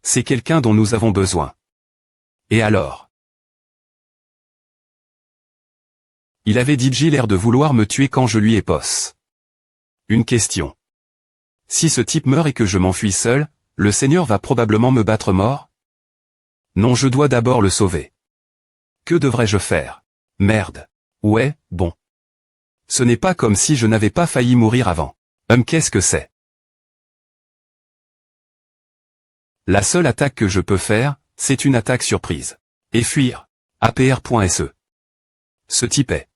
C'est quelqu'un dont nous avons besoin. Et alors? Il avait DJ l'air de vouloir me tuer quand je lui ai posse. Une question. Si ce type meurt et que je m'enfuis seul, le Seigneur va probablement me battre mort? Non, je dois d'abord le sauver. Que devrais-je faire? Merde. Ouais, bon. Ce n'est pas comme si je n'avais pas failli mourir avant. Qu'est-ce que c'est? La seule attaque que je peux faire, c'est une attaque surprise. Et fuir. APR.SE. Ce type est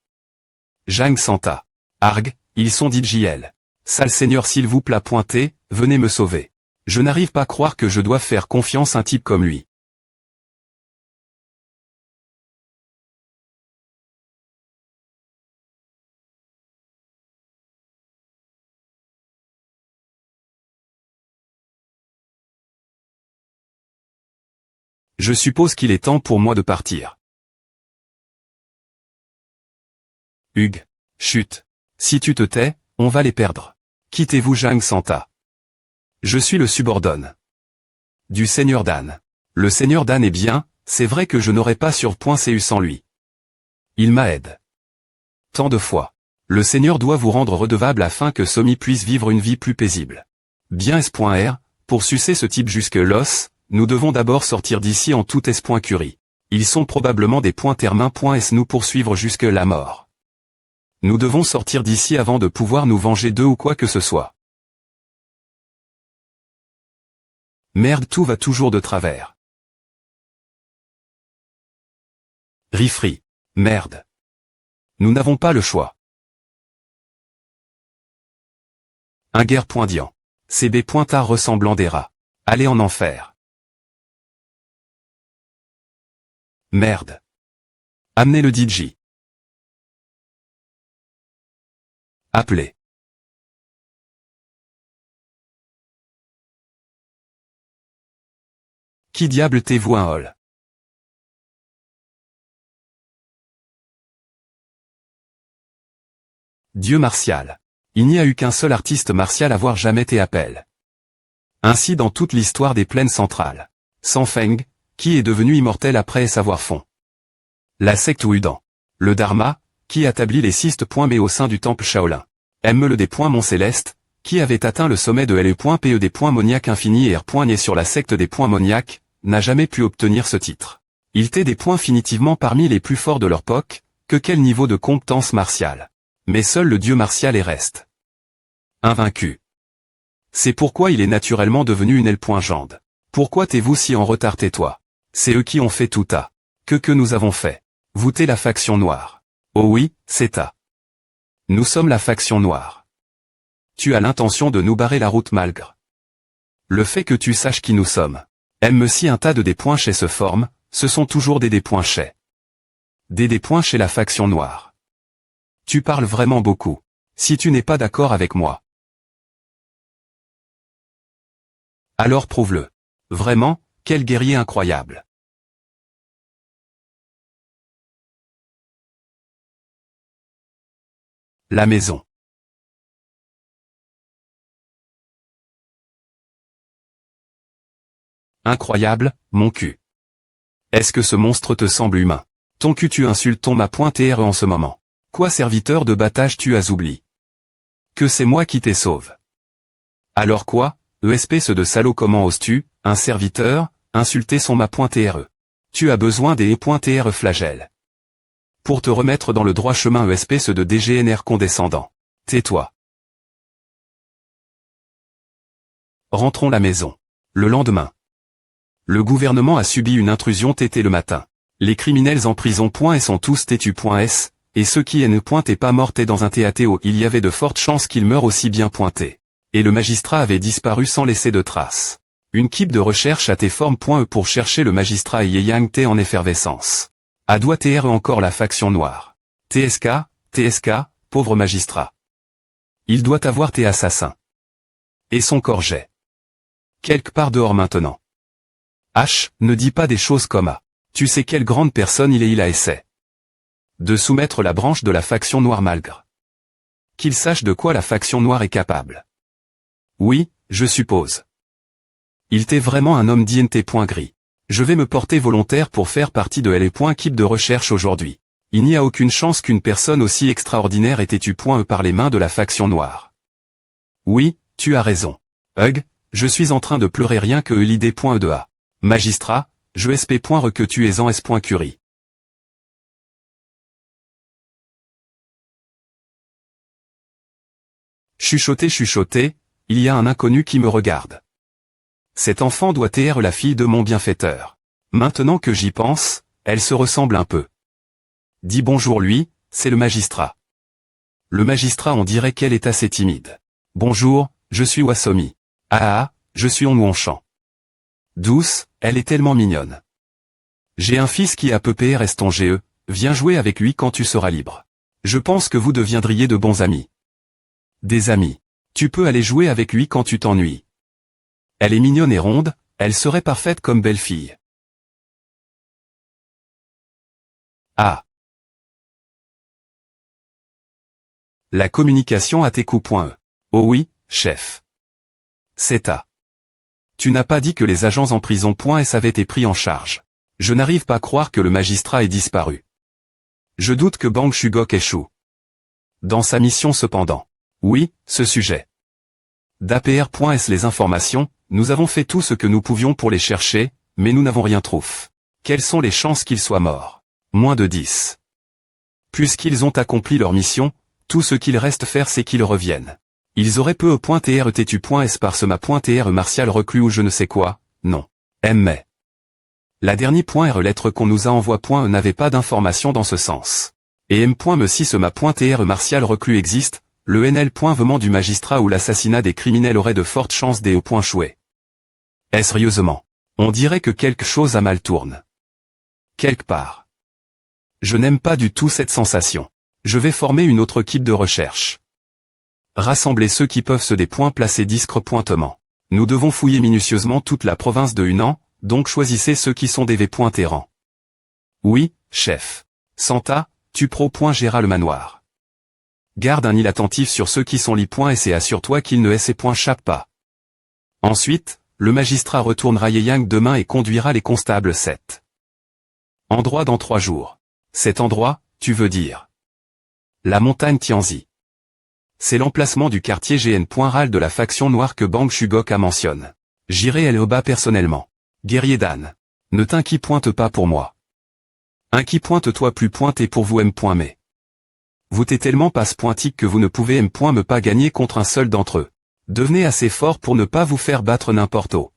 Jang Santa. Arg, ils sont d'IGL. Sale Seigneur s'il vous plaît pointé, venez me sauver. Je n'arrive pas à croire que je dois faire confiance à un type comme lui. Je suppose qu'il est temps pour moi de partir. Hugues. Chut. Si tu te tais, on va les perdre. Quittez-vous Jang Santa. Je suis le subordonne du Seigneur Dan. Le Seigneur Dan est bien, c'est vrai que je n'aurais pas sur.cu sans lui. Il m'aide. Tant de fois. Le Seigneur doit vous rendre redevable afin que Somi puisse vivre une vie plus paisible. Bien S.R, pour sucer ce type jusque l'os, nous devons d'abord sortir d'ici en tout S.Curie. Ils sont probablement des termains.S nous poursuivre jusque la mort. Nous devons sortir d'ici avant de pouvoir nous venger d'eux ou quoi que ce soit. Merde, tout va toujours de travers. Rifri. Merde. Nous n'avons pas le choix. Un guerre.dian. CB.tar ressemblant des rats. Allez en enfer. Merde. Amenez le DJ. Appelez. Qui diable t'es-vous un hall? Dieu martial. Il n'y a eu qu'un seul artiste martial à avoir jamais été appel. Ainsi dans toute l'histoire des plaines centrales. Sanfeng, qui est devenu immortel après savoir fond. La secte Wudan. Le Dharma, qui établit les 6 points mais au sein du temple Shaolin. Le des points Mont Céleste, qui avait atteint le sommet de LE.PE des points Moniac infini et R.Né sur la secte des points Moniac, n'a jamais pu obtenir ce titre. Il était des points finitivement parmi les plus forts de leur époque, que quel niveau de compétence martiale. Mais seul le dieu martial est reste. Invaincu. C'est pourquoi il est naturellement devenu une L.Jande. Pourquoi t'es-vous si en retard tais-toi? C'est eux qui ont fait tout à. Que nous avons fait. Vous t'es la faction noire. Oh oui, c'est à. Nous sommes la faction noire. Tu as l'intention de nous barrer la route malgré le fait que tu saches qui nous sommes. Si un tas de points chez se forme, ce sont toujours des points chez. Des points chez la faction noire. Tu parles vraiment beaucoup. Si tu n'es pas d'accord avec moi. Alors prouve-le. Vraiment, quel guerrier incroyable. La maison. Incroyable, mon cul. Est-ce que ce monstre te semble humain? Ton cul tu insultes ton ma.re en ce moment. Quoi serviteur de battage tu as oublié? Que c'est moi qui t'ai sauve. Alors quoi, espèce de salaud comment oses-tu, un serviteur, insulter son ma.re? Tu as besoin des e.re flagelles. Pour te remettre dans le droit chemin espèce de dégénère condescendant. Tais-toi. Rentrons la maison. Le lendemain. Le gouvernement a subi une intrusion tété le matin. Les criminels en prison.et sont tous têtus.s, et ceux qui ne pointaient pas mortaient dans un TATO. Il y avait de fortes chances qu'ils meurent aussi bien pointés. Et le magistrat avait disparu sans laisser de traces. Une équipe de recherche a été forme.e pour chercher le magistrat et Yang T en effervescence. A doit TR encore la faction noire. TSK, pauvre magistrat. Il doit avoir tes assassins. Et son corps jet. Quelque part dehors maintenant. H, ne dis pas des choses comme A. Tu sais quelle grande personne il a essayé de soumettre la branche de la faction noire malgré qu'il sache de quoi la faction noire est capable. Oui, je suppose. Il t'est vraiment un homme d'INT.gris. Je vais me porter volontaire pour faire partie de LE.Équipe de recherche aujourd'hui. Il n'y a aucune chance qu'une personne aussi extraordinaire ait été par les mains de la faction noire. Oui, tu as raison. Hug, je suis en train de pleurer rien que l'idée.E2A. Magistrat, je sp.re que tu es en s.curie. Chuchoter, il y a un inconnu qui me regarde. Cet enfant doit être la fille de mon bienfaiteur. Maintenant que j'y pense, elle se ressemble un peu. Dis bonjour lui, c'est le magistrat. Le magistrat on dirait qu'elle est assez timide. Bonjour, je suis Wasomi. Ah, je suis Onwuanchan. Douce, elle est tellement mignonne. J'ai un fils qui a peu reste ton GE, viens jouer avec lui quand tu seras libre. Je pense que vous deviendriez de bons amis. Des amis. Tu peux aller jouer avec lui quand tu t'ennuies. Elle est mignonne et ronde, elle serait parfaite comme belle-fille. Ah. La communication à tes coups.e. Oh oui, chef. C'est à. Tu n'as pas dit que les agents en prison.s avaient été pris en charge. Je n'arrive pas à croire que le magistrat ait disparu. Je doute que Bang Shugok échoue. Dans sa mission cependant. Oui, ce sujet. d'APR.s les informations, nous avons fait tout ce que nous pouvions pour les chercher, mais nous n'avons rien trouvé. Quelles sont les chances qu'ils soient morts? Moins de 10. Puisqu'ils ont accompli leur mission, tout ce qu'il reste faire c'est qu'ils reviennent. Ils auraient peu .trtu.s par sema.tr martial reclus ou je ne sais quoi, non. Mais. La dernière lettre qu'on nous a envoie n'avait pas d'informations dans ce sens. Et m.me si sema.tr martial reclus existe, le NL.vement du magistrat ou l'assassinat des criminels aurait de fortes chances d'E.chouet. Sérieusement. On dirait que quelque chose a mal tourne. Quelque part. Je n'aime pas du tout cette sensation. Je vais former une autre équipe de recherche. Rassembler ceux qui peuvent se des points placés discretement. Nous devons fouiller minutieusement toute la province de Hunan, donc choisissez ceux qui sont des V.errants. Oui, chef. Santa, tu pro.géra le manoir. Garde un île attentif sur ceux qui sont li.s et assure-toi qu'ils ne chappent pas. Ensuite, le magistrat retournera Yeyang demain et conduira les constables 7. Endroit dans 3 jours. Cet endroit, tu veux dire. La montagne Tianzi. C'est l'emplacement du quartier GN.RAL de la faction noire que Bang Shugok a mentionne. J'irai L.O.B.A. personnellement. Guerrier Dan. Ne t'inquiète pas pour moi. Inquiète-toi plus et pour vous M.mais. Vous t'es tellement passe-pointique que vous ne pouvez me pas gagner contre un seul d'entre eux. Devenez assez fort pour ne pas vous faire battre n'importe où.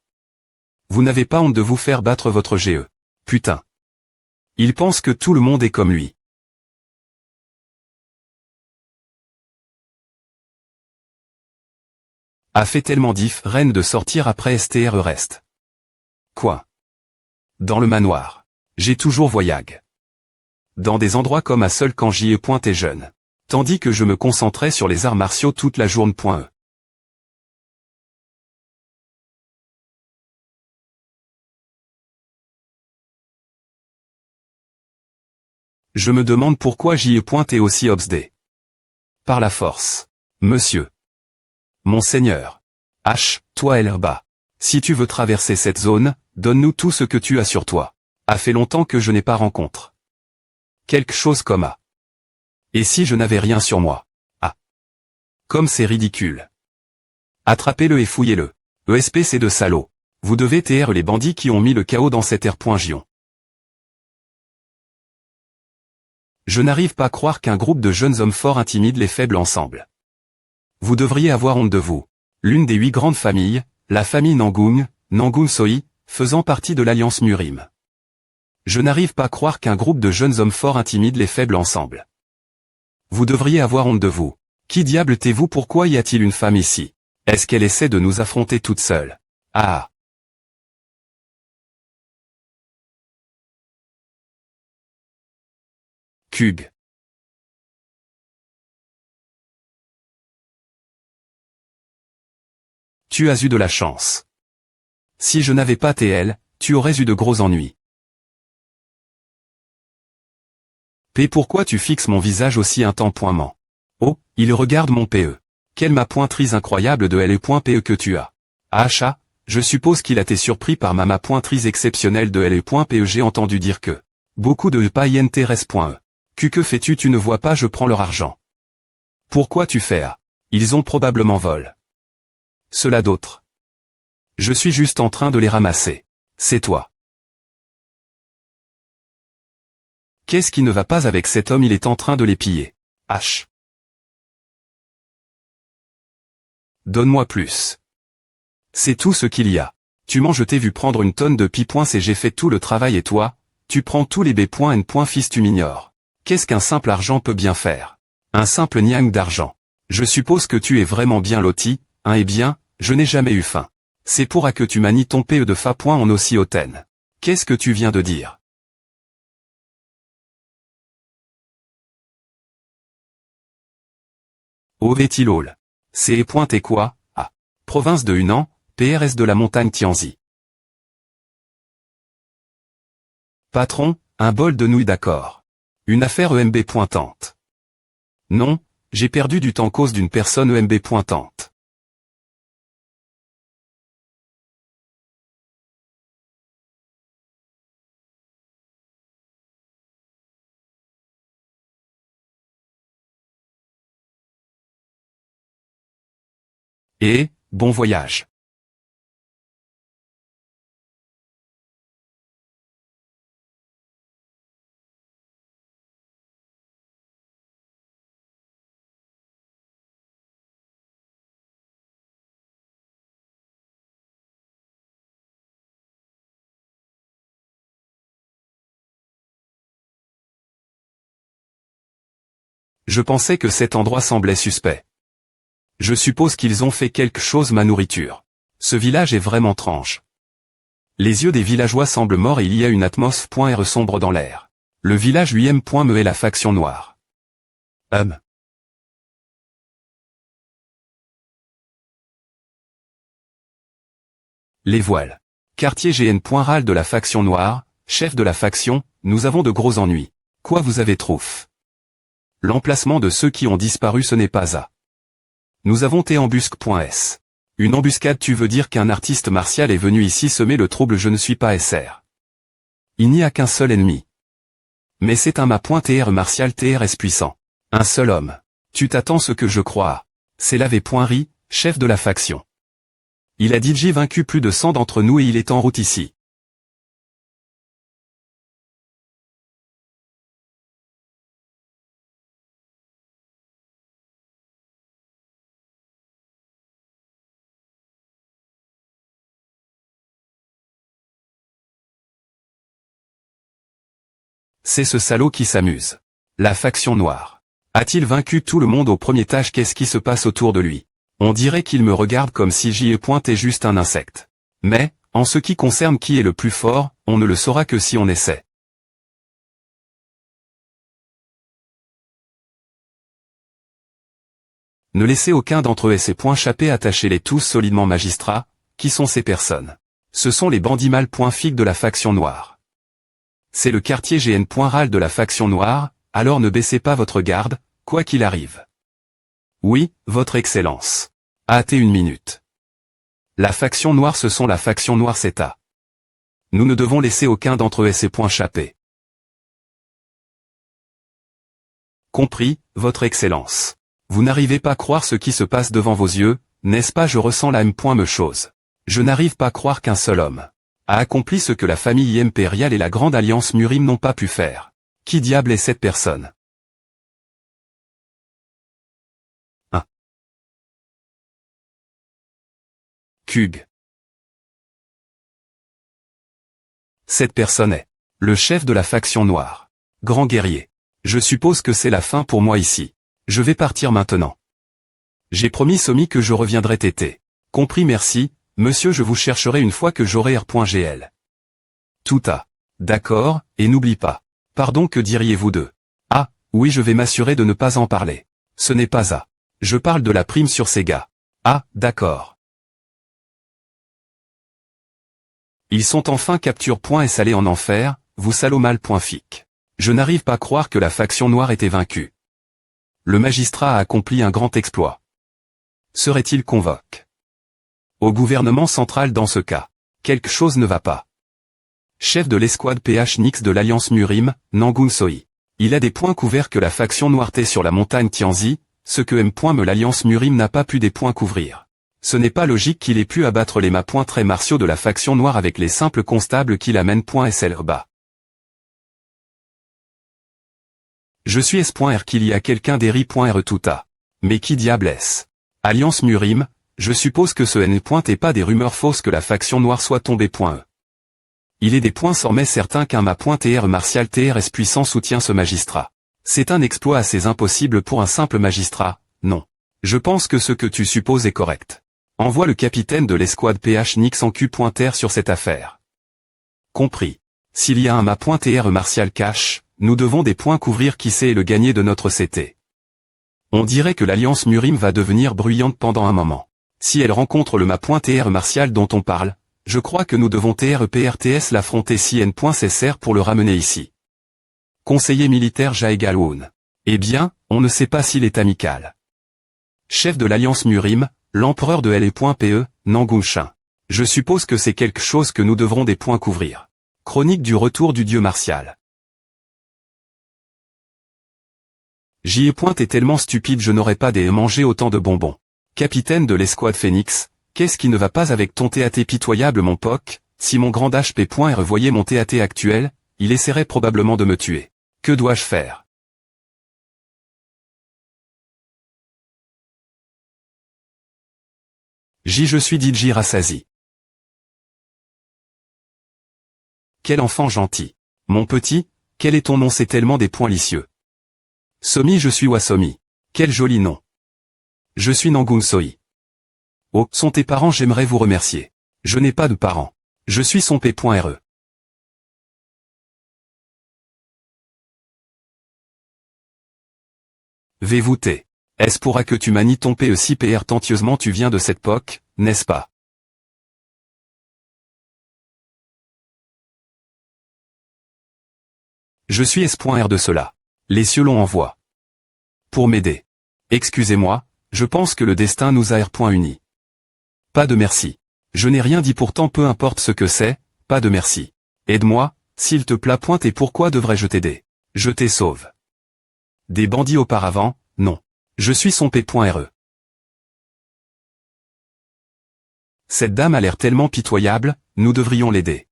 Vous n'avez pas honte de vous faire battre votre GE. Putain. Il pense que tout le monde est comme lui. A fait tellement reine de sortir après STR reste. Quoi? Dans le manoir. J'ai toujours voyage. Dans des endroits comme à seul quand j'y ai jeune. Tandis que je me concentrais sur les arts martiaux toute la journée.e. Je me demande pourquoi j'y ai aussi obsédé. Par la force. Monsieur. Monseigneur. H, toi L.O.B.A. Si tu veux traverser cette zone, donne-nous tout ce que tu as sur toi. A fait longtemps que je n'ai pas rencontré. Quelque chose comme A. Et si je n'avais rien sur moi? Ah. Comme c'est ridicule. Attrapez-le et fouillez-le. ESP c'est de salauds. Vous devez taire les bandits qui ont mis le chaos dans cette air.gion. Je n'arrive pas à croire qu'un groupe de jeunes hommes forts intimide les faibles ensemble. Vous devriez avoir honte de vous. L'une des 8 grandes familles, la famille Nangung, Nangung Soi, faisant partie de l'alliance Murim. Je n'arrive pas à croire qu'un groupe de jeunes hommes forts intimide les faibles ensemble. Vous devriez avoir honte de vous. Qui diable t'es-vous? Pourquoi y a-t-il une femme ici? Est-ce qu'elle essaie de nous affronter toute seule? Ah. Kug. Tu as eu de la chance. Si je n'avais pas TL, tu aurais eu de gros ennuis. P. Pourquoi tu fixes mon visage aussi intensément? Oh, il regarde mon PE. Quelle ma pointrise incroyable de L.E.P. que tu as. Achat, Je suppose qu'il a été surpris par ma pointerise exceptionnelle de LE.PE. J'ai entendu dire que beaucoup de pas INTRS.E. Que fais-tu? Tu ne vois pas, je prends leur argent. Pourquoi tu fais à? Ils ont probablement vol. Cela d'autres. Je suis juste en train de les ramasser. C'est toi. Qu'est-ce qui ne va pas avec cet homme? Il est en train de les piller. H. Donne-moi plus. C'est tout ce qu'il y a. Tu mens, je t'ai vu prendre une tonne de P.C. J'ai fait tout le travail et toi, tu prends tous les B.N. Fils, tu m'ignores. Qu'est-ce qu'un simple argent peut bien faire? Un simple niang d'argent. Je suppose que tu es vraiment bien loti, hein? Eh bien, je n'ai jamais eu faim. C'est pour que tu manies ton PE de fa. On aussi hautaine. Qu'est-ce que tu viens de dire? Ovetilol. C'est pointé quoi? Ah. Province de Hunan, PRS de la montagne Tianzi. Patron, un bol de nouilles d'accord. Une affaire EMB pointante. Non, j'ai perdu du temps cause d'une personne EMB pointante. Et, bon voyage. Je pensais que cet endroit semblait suspect. Je suppose qu'ils ont fait quelque chose ma nourriture. Ce village est vraiment étrange. Les yeux des villageois semblent morts et il y a une atmosphère sombre dans l'air. Le village lui-même me est la faction noire. Les voiles. Quartier GN. Râle de la faction noire, chef de la faction, nous avons de gros ennuis. Quoi vous avez trouf? L'emplacement de ceux qui ont disparu ce n'est pas à. Nous avons embusque.s. Une embuscade, tu veux dire qu'un artiste martial est venu ici semer le trouble? Je ne suis pas SR. Il n'y a qu'un seul ennemi. Mais c'est un .TR martial TRS puissant. Un seul homme. Tu t'attends ce que je crois. C'est l'Ave.Ri, chef de la faction. Il a dit j'ai vaincu plus de 100 d'entre nous et il est en route ici. C'est ce salaud qui s'amuse. La faction noire. A-t-il vaincu tout le monde au premier étage? Qu'est-ce qui se passe autour de lui? On dirait qu'il me regarde comme si j'y ai pointé juste un insecte. Mais, en ce qui concerne qui est le plus fort, on ne le saura que si on essaie. Ne laissez aucun d'entre eux échapper, attachez-les tous solidement. Magistrats, qui sont ces personnes? Ce sont les bandits mâles.fig de la faction noire. C'est le quartier GN. Râle de la faction noire, alors ne baissez pas votre garde, quoi qu'il arrive. Oui, votre excellence. Hâtez une minute. La faction noire, ce sont la faction noire, c'est à. Nous ne devons laisser aucun d'entre eux échapper. Compris, votre excellence. Vous n'arrivez pas à croire ce qui se passe devant vos yeux, n'est-ce pas? Je ressens la même chose. Je n'arrive pas à croire qu'un seul homme a accompli ce que la famille impériale et la Grande Alliance Murim n'ont pas pu faire. Qui diable est cette personne? 1. Kug. Cette personne est le chef de la faction noire. Grand guerrier. Je suppose que c'est la fin pour moi ici. Je vais partir maintenant. J'ai promis Somi que je reviendrai tété. Compris, merci, monsieur, je vous chercherai une fois que j'aurai R.GL. Tout à. D'accord, et n'oublie pas. Pardon, que diriez-vous de? Ah, oui, je vais m'assurer de ne pas en parler. Ce n'est pas à. Je parle de la prime sur ces gars. Ah, d'accord. Ils sont enfin capture.s allés en enfer, vous salaud mal.fic. Je n'arrive pas à croire que la faction noire était vaincue. Le magistrat a accompli un grand exploit. Serait-il convoque? Au gouvernement central dans ce cas. Quelque chose ne va pas. Chef de l'escouade PH de l'Alliance Murim, Nangun Soi. Il a des points couverts que la faction Noirté sur la montagne Tianzi, ce que M. l'Alliance Murim n'a pas pu des points couvrir. Ce n'est pas logique qu'il ait pu abattre les mâts points très martiaux de la faction noire avec les simples constables qu'il amène. SLRBA. Je suis S.R qu'il y a quelqu'un d'Eri.R tout à. Mais qui diable est-ce? Alliance Murim, je suppose que ce N. est pas des rumeurs fausses que la faction noire soit tombée. Il est des points sans mais certain qu'un mât.TR martial TRS puissant soutient ce magistrat. C'est un exploit assez impossible pour un simple magistrat, non. Je pense que ce que tu supposes est correct. Envoie le capitaine de l'escouade PH Nix en Q.R sur cette affaire. Compris. S'il y a un mât.TR martial cash, nous devons des points couvrir qui sait le gagner de notre CT. On dirait que l'Alliance Murim va devenir bruyante pendant un moment. Si elle rencontre le mât.TR martial dont on parle, je crois que nous devons TRPRTS l'affronter si N.CSR pour le ramener ici. Conseiller militaire Jaegaloun. Eh bien, on ne sait pas s'il est amical. Chef de l'Alliance Murim, l'empereur de LE.PE, Nangun Shin. Je suppose que c'est quelque chose que nous devrons des points couvrir. Chronique du retour du dieu martial. J.E. est tellement stupide je n'aurais pas mangé autant de bonbons. Capitaine de l'escouade Phoenix, qu'est-ce qui ne va pas avec ton TAT pitoyable mon POC? Si mon grand HP.R voyait mon TAT actuel, il essaierait probablement de me tuer. Que dois-je faire? Je suis DJ Rassasi. Quel enfant gentil. Mon petit, quel est ton nom? C'est tellement des points licieux. Somi je suis Wasomi. Quel joli nom. Je suis Nangun Soi. Oh, sont tes parents? J'aimerais vous remercier. Je n'ai pas de parents. Je suis son P.RE. VVT. Est-ce pourra que tu manies ton PE si PR tentieusement tu viens de cette POC, n'est-ce pas? Je suis S.R de cela. Les cieux l'ont envoie. Pour m'aider. Excusez-moi, je pense que le destin nous a unis. Pas de merci. Je n'ai rien dit pourtant peu importe ce que c'est, pas de merci. Aide-moi, s'il te plaît. Et pourquoi devrais-je t'aider? Je t'ai sauve. Des bandits auparavant, non. Je suis son P.RE. Cette dame a l'air tellement pitoyable, nous devrions l'aider.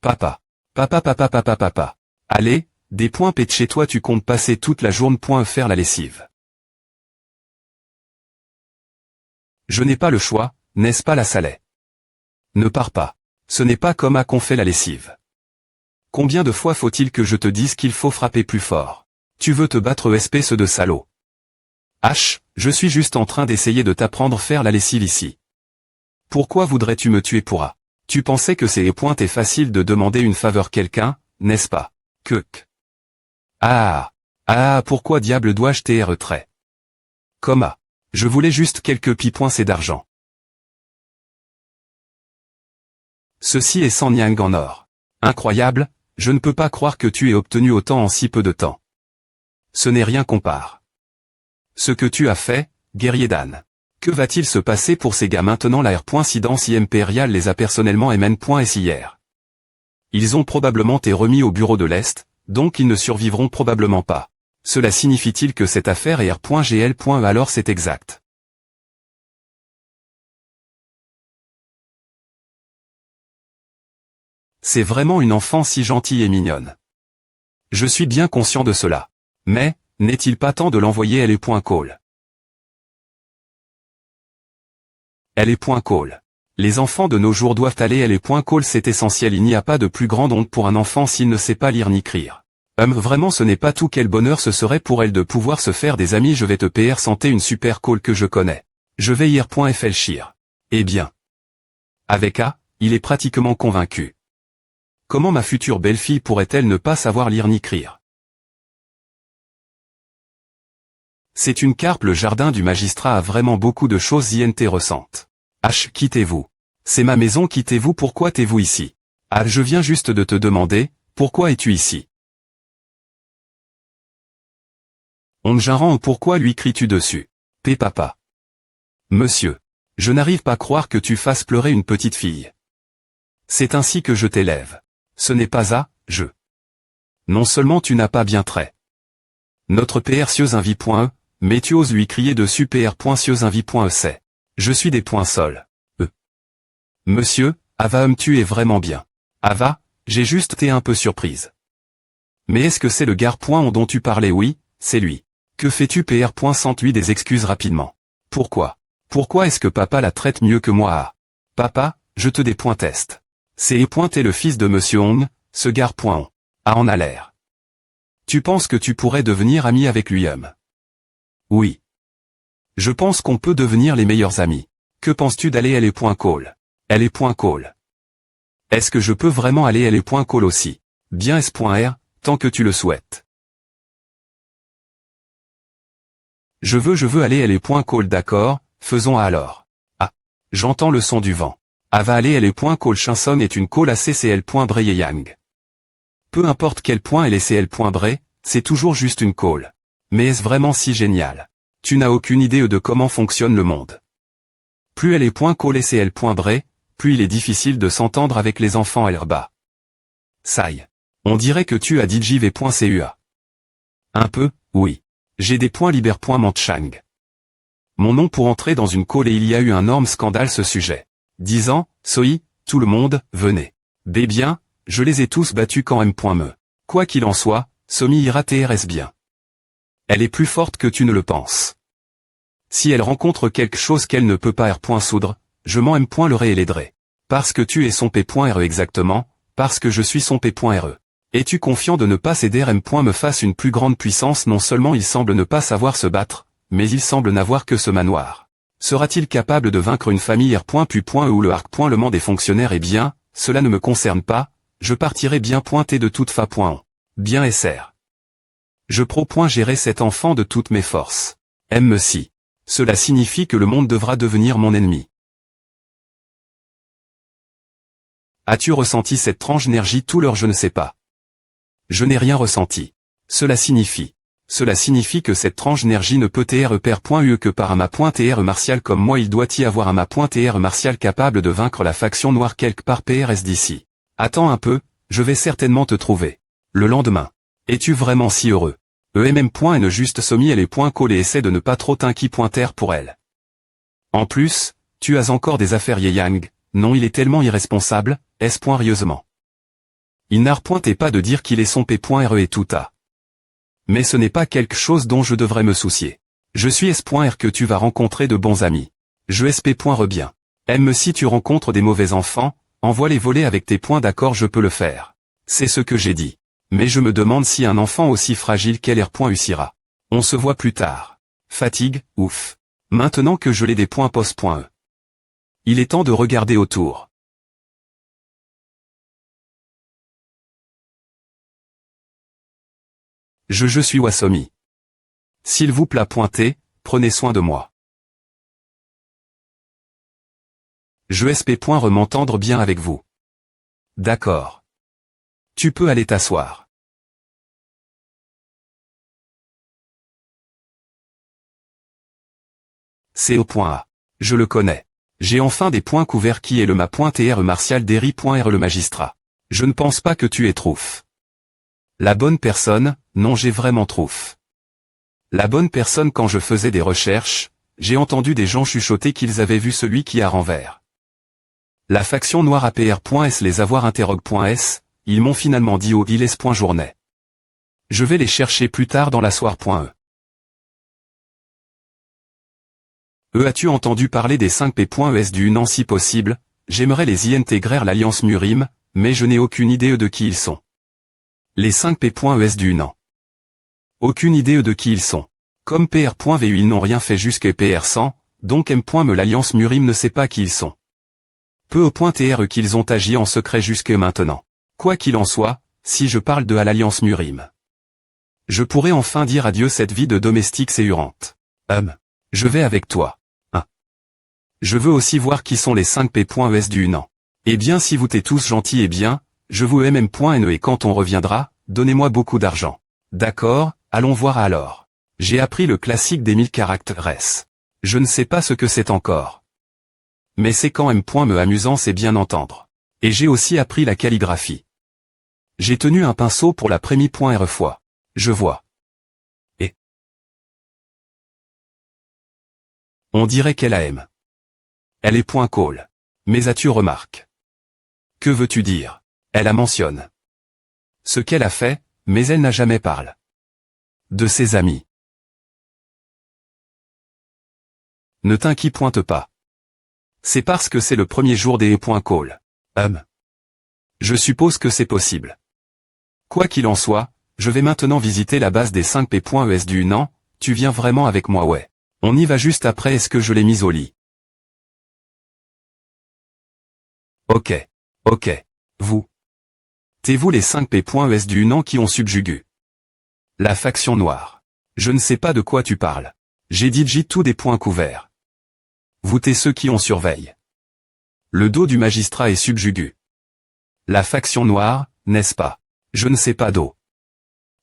Papa. Papa. Allez, des points P de chez toi tu comptes passer toute la journée. Faire la lessive. Je n'ai pas le choix, n'est-ce pas la Salée? Ne pars pas. Ce n'est pas comme à qu'on fait la lessive. Combien de fois faut-il que je te dise qu'il faut frapper plus fort? Tu veux te battre espèce de salaud. H, je suis juste en train d'essayer de t'apprendre faire la lessive ici. Pourquoi voudrais-tu me tuer pour A? Tu pensais que c'est facile de demander une faveur quelqu'un, n'est-ce pas? Pourquoi diable dois-je retrait? Comma. Je voulais juste quelques pipoincés d'argent. Ceci est 100 niang en or. Incroyable, je ne peux pas croire que tu aies obtenu autant en si peu de temps. Ce n'est rien compare. Ce que tu as fait, guerrier d'âne. Que va-t-il se passer pour ces gars maintenant? La R.Sidence impériale les a personnellement MN.S hier. Ils ont probablement été remis au bureau de l'Est, donc ils ne survivront probablement pas. Cela signifie-t-il que cette affaire est R.GL. Alors c'est exact. C'est vraiment une enfant si gentille et mignonne. Je suis bien conscient de cela. Mais, n'est-il pas temps de l'envoyer LE.Call? LE.Call. Les enfants de nos jours doivent aller LE.Call, c'est essentiel. Il n'y a pas de plus grande honte pour un enfant s'il ne sait pas lire ni écrire. Vraiment ce n'est pas tout. Quel bonheur ce serait pour elle de pouvoir se faire des amis. Je vais te PR santé une super call que je connais. Je vais ir.FLchir. Eh bien. Avec A, il est pratiquement convaincu. Comment ma future belle-fille pourrait-elle ne pas savoir lire ni écrire? C'est une carpe. Le jardin du magistrat a vraiment beaucoup de choses intéressantes. H, quittez-vous. C'est ma maison, quittez-vous. Pourquoi t'es-vous ici? Ah, je viens juste de te demander, pourquoi es-tu ici? On ne jarran, pourquoi lui cries-tu dessus? Papa. Monsieur. Je n'arrive pas à croire que tu fasses pleurer une petite fille. C'est ainsi que je t'élève. Ce n'est pas à, je. Non seulement tu n'as pas bien trait. Notre PR Sieusinvie.e, mais tu oses lui crier dessus PR.Sieusinvie.e c'est. Je suis des points sols. Monsieur, Ava tu es vraiment bien. Ava, j'ai juste été un peu surprise. Mais est-ce que c'est le gars.on dont tu parlais? Oui, c'est lui. Que fais-tu PR.108 des excuses rapidement. Pourquoi? Pourquoi est-ce que papa la traite mieux que moi? Ah. Papa, je te dépointeste. C'est pointé le fils de Monsieur Hong, ce gars.on. Ah en a l'air. Tu penses que tu pourrais devenir ami avec lui? Oui. Je pense qu'on peut devenir les meilleurs amis. Que penses-tu d'aller LA.call? LA.call. Est-ce que je peux vraiment aller LA.call aussi? Bien S.R, tant que tu le souhaites. Je veux aller LA.call d'accord, faisons alors. Ah. J'entends le son du vent. Ava aller LA.call Chanson est une call à CCL.Breyeyang. Peu importe quel point est CL.Bray, c'est toujours juste une call. Mais est-ce vraiment si génial? Tu n'as aucune idée de comment fonctionne le monde. Plus elle est .call et CL.Bray, plus il est difficile de s'entendre avec les enfants Elba. Sai. On dirait que tu as DJV.CUA. Un peu, oui. J'ai des points liber.Manchang. Mon nom pour entrer dans une call et il y a eu un énorme scandale ce sujet. Disant, Soi, tout le monde, venez. Bien, je les ai tous battus quand M.me. Quoi qu'il en soit, Somi ira TRS bien. Elle est plus forte que tu ne le penses. Si elle rencontre quelque chose qu'elle ne peut pas R.soudre, je m'en M.le ré et l'aiderai. Parce que tu es son P.re exactement, parce que je suis son P.re. Es-tu confiant de ne pas céder M. me fasse une plus grande puissance? Non seulement il semble ne pas savoir se battre, mais il semble n'avoir que ce manoir. Sera-t-il capable de vaincre une famille R.Pu.e ou le arc.lement des fonctionnaires? Eh bien, cela ne me concerne pas, je partirai bien pointé de toute fa.on. Bien SR. Je gérer cet enfant de toutes mes forces. M. si. Cela signifie que le monde devra devenir mon ennemi. As-tu ressenti cette étrange énergie tout l'heure? Je ne sais pas. Je n'ai rien ressenti. Cela signifie que cette étrange énergie ne peut être pair.ue que par un ma.tr martial comme moi. Il doit y avoir un ma.tr martial capable de vaincre la faction noire quelque part PRS d'ici. Attends un peu, je vais certainement te trouver. Le lendemain. Es-tu vraiment si heureux? EMM. Ne juste Somi elle est .call et essaie de ne pas trop t'inquiéter pour elle. En plus, tu as encore des affaires Yang. Non il est tellement irresponsable, rieusement. Il n'a pointé pas de dire qu'il est son P.re et tout à. Mais ce n'est pas quelque chose dont je devrais me soucier. Je suis S.R que tu vas rencontrer de bons amis. Je SP.re bien. M si tu rencontres des mauvais enfants, envoie-les voler avec tes points d'accord je peux le faire. C'est ce que j'ai dit. Mais je me demande si un enfant aussi fragile qu'elle réussira. On se voit plus tard. Fatigue, ouf. Maintenant que je l'ai des points post.e. Il est temps de regarder autour. Je suis Wasomi. S'il vous plaît pointez, prenez soin de moi. Je SP.re m'entendre bien avec vous. D'accord. Tu peux aller t'asseoir. C'est au point A. Je le connais. J'ai enfin des points couverts qui est le ma.tr martial Derry.r le magistrat. Je ne pense pas que tu es trouf. La bonne personne, non j'ai vraiment trouf. La bonne personne quand je faisais des recherches, j'ai entendu des gens chuchoter qu'ils avaient vu celui qui a renvers. La faction noire APR.s les avoir interrogue.s, ils m'ont finalement dit au iles.journée. Je vais les chercher plus tard dans la soirée.e. As-tu entendu parler des 5 P.es du Hunan si possible? J'aimerais les y intégrer l'alliance Murim, mais je n'ai aucune idée de qui ils sont. Les 5 P.es du Hunan. Aucune idée de qui ils sont. Comme PR.vu ils n'ont rien fait jusqu'à PR100, donc M.me l'alliance Murim ne sait pas qui ils sont. Peu au point TR qu'ils ont agi en secret jusque maintenant. Quoi qu'il en soit, si je parle de à l'alliance Murim. Je pourrais enfin dire adieu cette vie de domestique séhurante. Je vais avec toi. Je veux aussi voir qui sont les 5 P.es du Hunan. Eh bien si vous êtes tous gentils et bien, je vous MM.ne et quand on reviendra, donnez-moi beaucoup d'argent. D'accord, allons voir alors. J'ai appris le classique des 1000 caractères. Je ne sais pas ce que c'est encore. Mais c'est quand M. me amusant, c'est bien entendre. Et j'ai aussi appris la calligraphie. J'ai tenu un pinceau pour la prémie.re fois. Je vois. Et on dirait qu'elle aime. Elle est point call. Mais as-tu remarque? Que veux-tu dire? Elle a mentionne. Ce qu'elle a fait, mais elle n'a jamais parlé. De ses amis. Ne t'inquiète pas. C'est parce que c'est le premier jour des .call. Je suppose que c'est possible. Quoi qu'il en soit, je vais maintenant visiter la base des 5P.ES du non, tu viens vraiment avec moi ouais. On y va juste après est-ce que je l'ai mise au lit? Ok. Vous. T'es-vous les 5P.ES du non qui ont subjugué la faction noire? Je ne sais pas de quoi tu parles. J'ai dit tout des points couverts. Vous t'es ceux qui ont surveille. Le dos du magistrat est subjugué. La faction noire, n'est-ce pas? Je ne sais pas d'eau.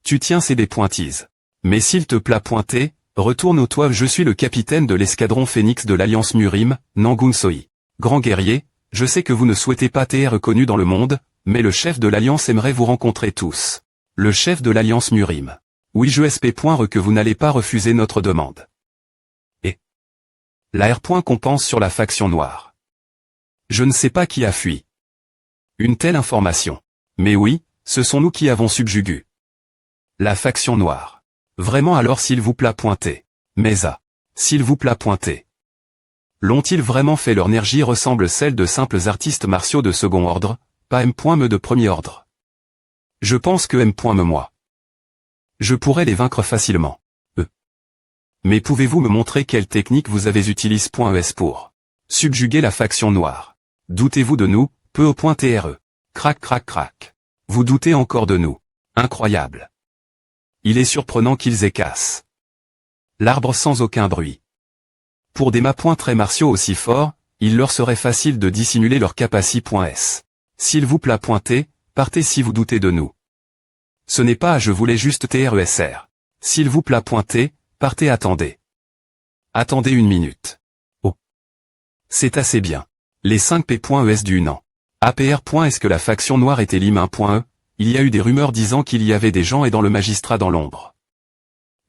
Tu tiens c'est des pointises. Mais s'il te plaît pointer, retourne au toit. Je suis le capitaine de l'escadron Phénix de l'Alliance Murim, Nangun Soi. Grand guerrier, je sais que vous ne souhaitez pas être reconnu dans le monde, mais le chef de l'Alliance aimerait vous rencontrer tous. Le chef de l'Alliance Murim. Oui je espère que vous n'allez pas refuser notre demande. Et la R. compense sur la faction noire. Je ne sais pas qui a fui. Une telle information. Mais oui, ce sont nous qui avons subjugué la faction noire. Vraiment alors s'il vous plaît pointez. Mais s'il vous plaît pointez. L'ont-ils vraiment fait? Leur énergie ressemble celle de simples artistes martiaux de second ordre, pas M. de premier ordre. Je pense que M. moi. Je pourrais les vaincre facilement. Mais pouvez-vous me montrer quelle technique vous avez utilisé .es pour subjuguer la faction noire? Doutez-vous de nous, peu au point TRE. Crac. Vous doutez encore de nous. Incroyable. Il est surprenant qu'ils écassent l'arbre sans aucun bruit. Pour des mapoints très martiaux aussi forts, il leur serait facile de dissimuler leur capacité.s. S'il vous plaît pointez, partez si vous doutez de nous. Ce n'est pas je voulais juste TRESR. S'il vous plaît pointez, partez attendez. Attendez une minute. Oh. C'est assez bien. Les 5P.ES du non. APR. Est-ce que la faction noire était l'IM1.E? Il y a eu des rumeurs disant qu'il y avait des gens et dans le magistrat dans l'ombre.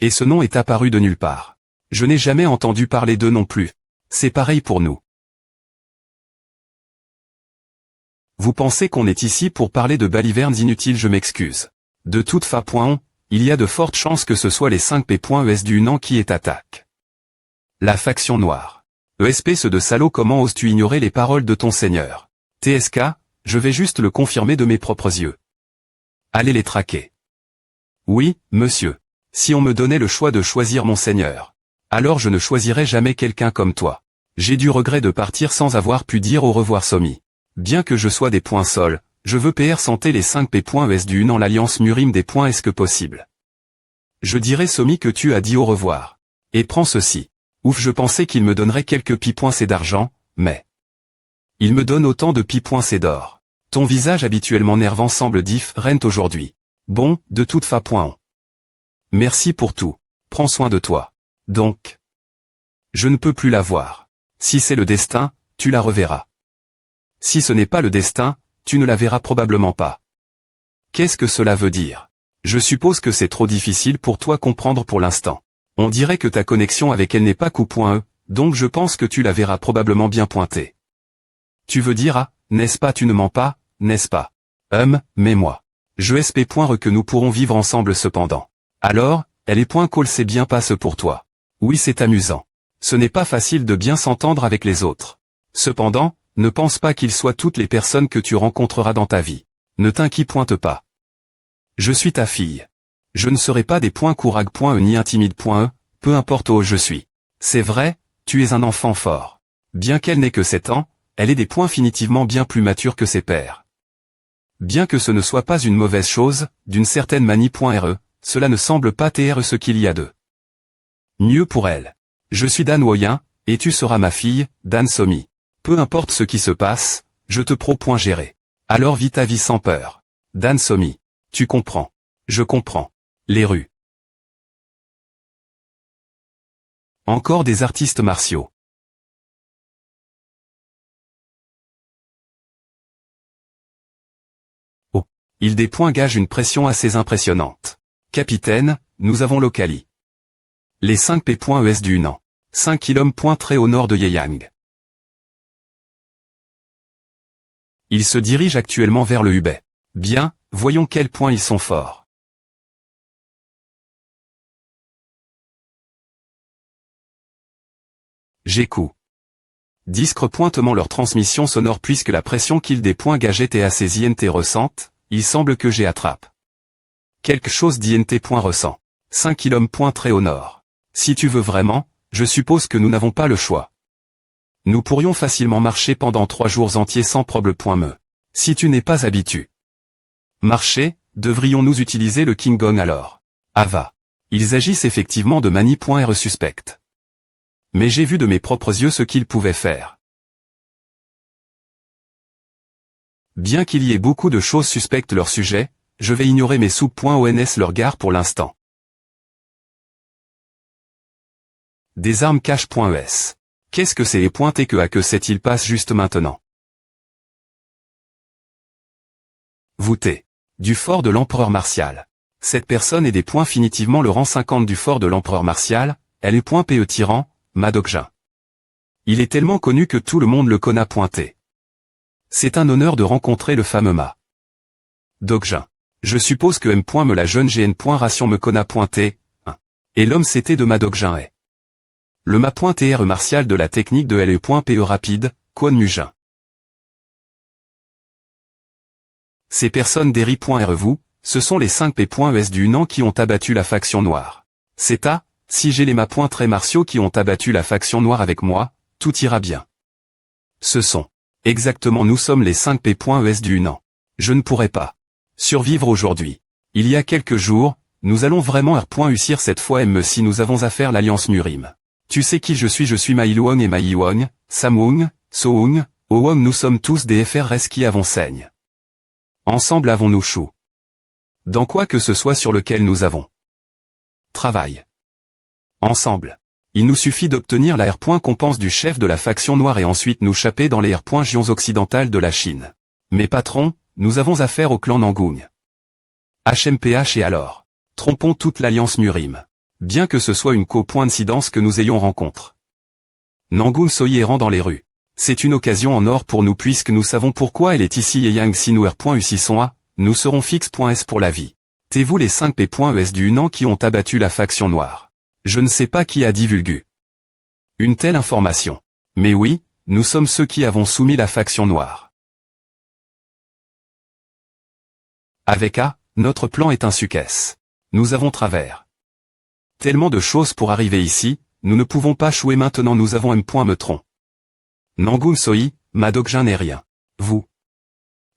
Et ce nom est apparu de nulle part. Je n'ai jamais entendu parler d'eux non plus. C'est pareil pour nous. Vous pensez qu'on est ici pour parler de balivernes inutiles? Je m'excuse. De toute façon, il y a de fortes chances que ce soit les 5P.ES du non qui est attaque la faction noire. ESP de salaud, comment oses-tu ignorer les paroles de ton seigneur? TSK, je vais juste le confirmer de mes propres yeux. Allez les traquer. Oui, monsieur. Si on me donnait le choix de choisir mon seigneur, alors je ne choisirais jamais quelqu'un comme toi. J'ai du regret de partir sans avoir pu dire au revoir Somi. Bien que je sois des points sols, je veux PR santé les 5P.ES du non l'Alliance Murim des points est-ce que possible. Je dirais Somi que tu as dit au revoir. Et prends ceci. Ouf, je pensais qu'il me donnerait quelques pi.c d'argent, mais il me donne autant de pi.c d'or. Ton visage habituellement nervant semble différent aujourd'hui. Bon, de toute façon. Merci pour tout. Prends soin de toi. Donc, je ne peux plus la voir. Si c'est le destin, tu la reverras. Si ce n'est pas le destin, tu ne la verras probablement pas. Qu'est-ce que cela veut dire? Je suppose que c'est trop difficile pour toi comprendre pour l'instant. On dirait que ta connexion avec elle n'est pas coup.e, donc je pense que tu la verras probablement bien pointée. Tu veux dire n'est-ce pas tu ne mens pas, n'est-ce pas? Mais moi. Je espère que nous pourrons vivre ensemble cependant. Alors, elle est call c'est bien passe pour toi. Oui c'est amusant. Ce n'est pas facile de bien s'entendre avec les autres. Cependant, ne pense pas qu'ils soient toutes les personnes que tu rencontreras dans ta vie. Ne t'inquiète pas. Je suis ta fille. Je ne serai pas des courag.e ni intimide.e, peu importe où je suis. C'est vrai, tu es un enfant fort. Bien qu'elle n'ait que 7 ans, elle est des points définitivement bien plus mature que ses pères. Bien que ce ne soit pas une mauvaise chose, d'une certaine manie.re, cela ne semble pas être ce qu'il y a de mieux pour elle. Je suis Dan Woyen, et tu seras ma fille, Dan Somi. Peu importe ce qui se passe, je te pro.gérer. Alors vis ta vie sans peur. Dan Somi. Tu comprends. Je comprends. Les rues. Encore des artistes martiaux. Oh. Il des points gage une pression assez impressionnante. Capitaine, nous avons Locali. Les 5 P.ES du Hunan. 5 km très au nord de Yeyang. Ils se dirigent actuellement vers le Hubei. Bien, voyons quel point ils sont forts. Gécou. Discre pointement leur transmission sonore puisque la pression qu'ils des points gageait et assez INT ressentent, il semble que j'ai attrape. Quelque chose d'INT point ressent. 5 km très au nord. Si tu veux vraiment, je suppose que nous n'avons pas le choix. Nous pourrions facilement marcher pendant 3 jours entiers sans problème. Si tu n'es pas habitué. Marcher, devrions-nous utiliser le King Gong alors? Ava. Ils agissent effectivement de mani.R suspecte. Mais j'ai vu de mes propres yeux ce qu'ils pouvaient faire. Bien qu'il y ait beaucoup de choses suspectes leur sujet, je vais ignorer mes sous-ONS leur gare pour l'instant. Des armes cache.es. Qu'est-ce que c'est et pointé que à que c'est-il passe juste maintenant? Voûté. Du fort de l'empereur martial. Cette personne est des points finitivement le rang 50 du fort de l'empereur martial, elle est point PE tyran, Madokjin. Il est tellement connu que tout le monde le connaît pointé. C'est un honneur de rencontrer le fameux Ma. Dokjin. Je suppose que M. me la jeune GN. Ration me connaît pointé, hein. Et l'homme c'était de Madokjin est. Le Ma.TR martial de la technique de LE.PE rapide, Kwon Mujin. Ces personnes d'Eri.R vous, ce sont les 5 P.ES du Hunan qui ont abattu la faction noire. C'est à, si j'ai les Ma. Très martiaux qui ont abattu la faction noire avec moi, tout ira bien. Ce sont, exactement nous sommes les 5 P.ES du Hunan. Je ne pourrais pas survivre aujourd'hui. Il y a quelques jours, nous allons vraiment réussir cette fois si nous avons affaire l'alliance Murim. Tu sais qui je suis Mailuong et Maiwong, Samwong, Soong, Owong nous sommes tous des FRS qui avons saigne. Ensemble avons-nous chou. Dans quoi que ce soit sur lequel nous avons travail. Ensemble. Il nous suffit d'obtenir la R.Compense du chef de la faction noire et ensuite nous chapper dans les R.Gions occidentales de la Chine. Mais patrons, nous avons affaire au clan Nangung. HMPH et alors. Trompons toute l'alliance Murim. Bien que ce soit une coïncidence que nous ayons rencontre. Nangung Soyi errant dans les rues. C'est une occasion en or pour nous puisque nous savons pourquoi elle est ici et Yang Sinuer.Usi sont à, nous serons fixe.S pour la vie. T'es-vous les 5 P.ES du Hunan qui ont abattu la faction noire? Je ne sais pas qui a divulgué une telle information. Mais oui, nous sommes ceux qui avons soumis la faction noire. Avec A, notre plan est un succès. Nous avons travers tellement de choses pour arriver ici, nous ne pouvons pas chouer maintenant nous avons M.Meutron. Nangung Soyi, Madokjin n'est rien. Vous.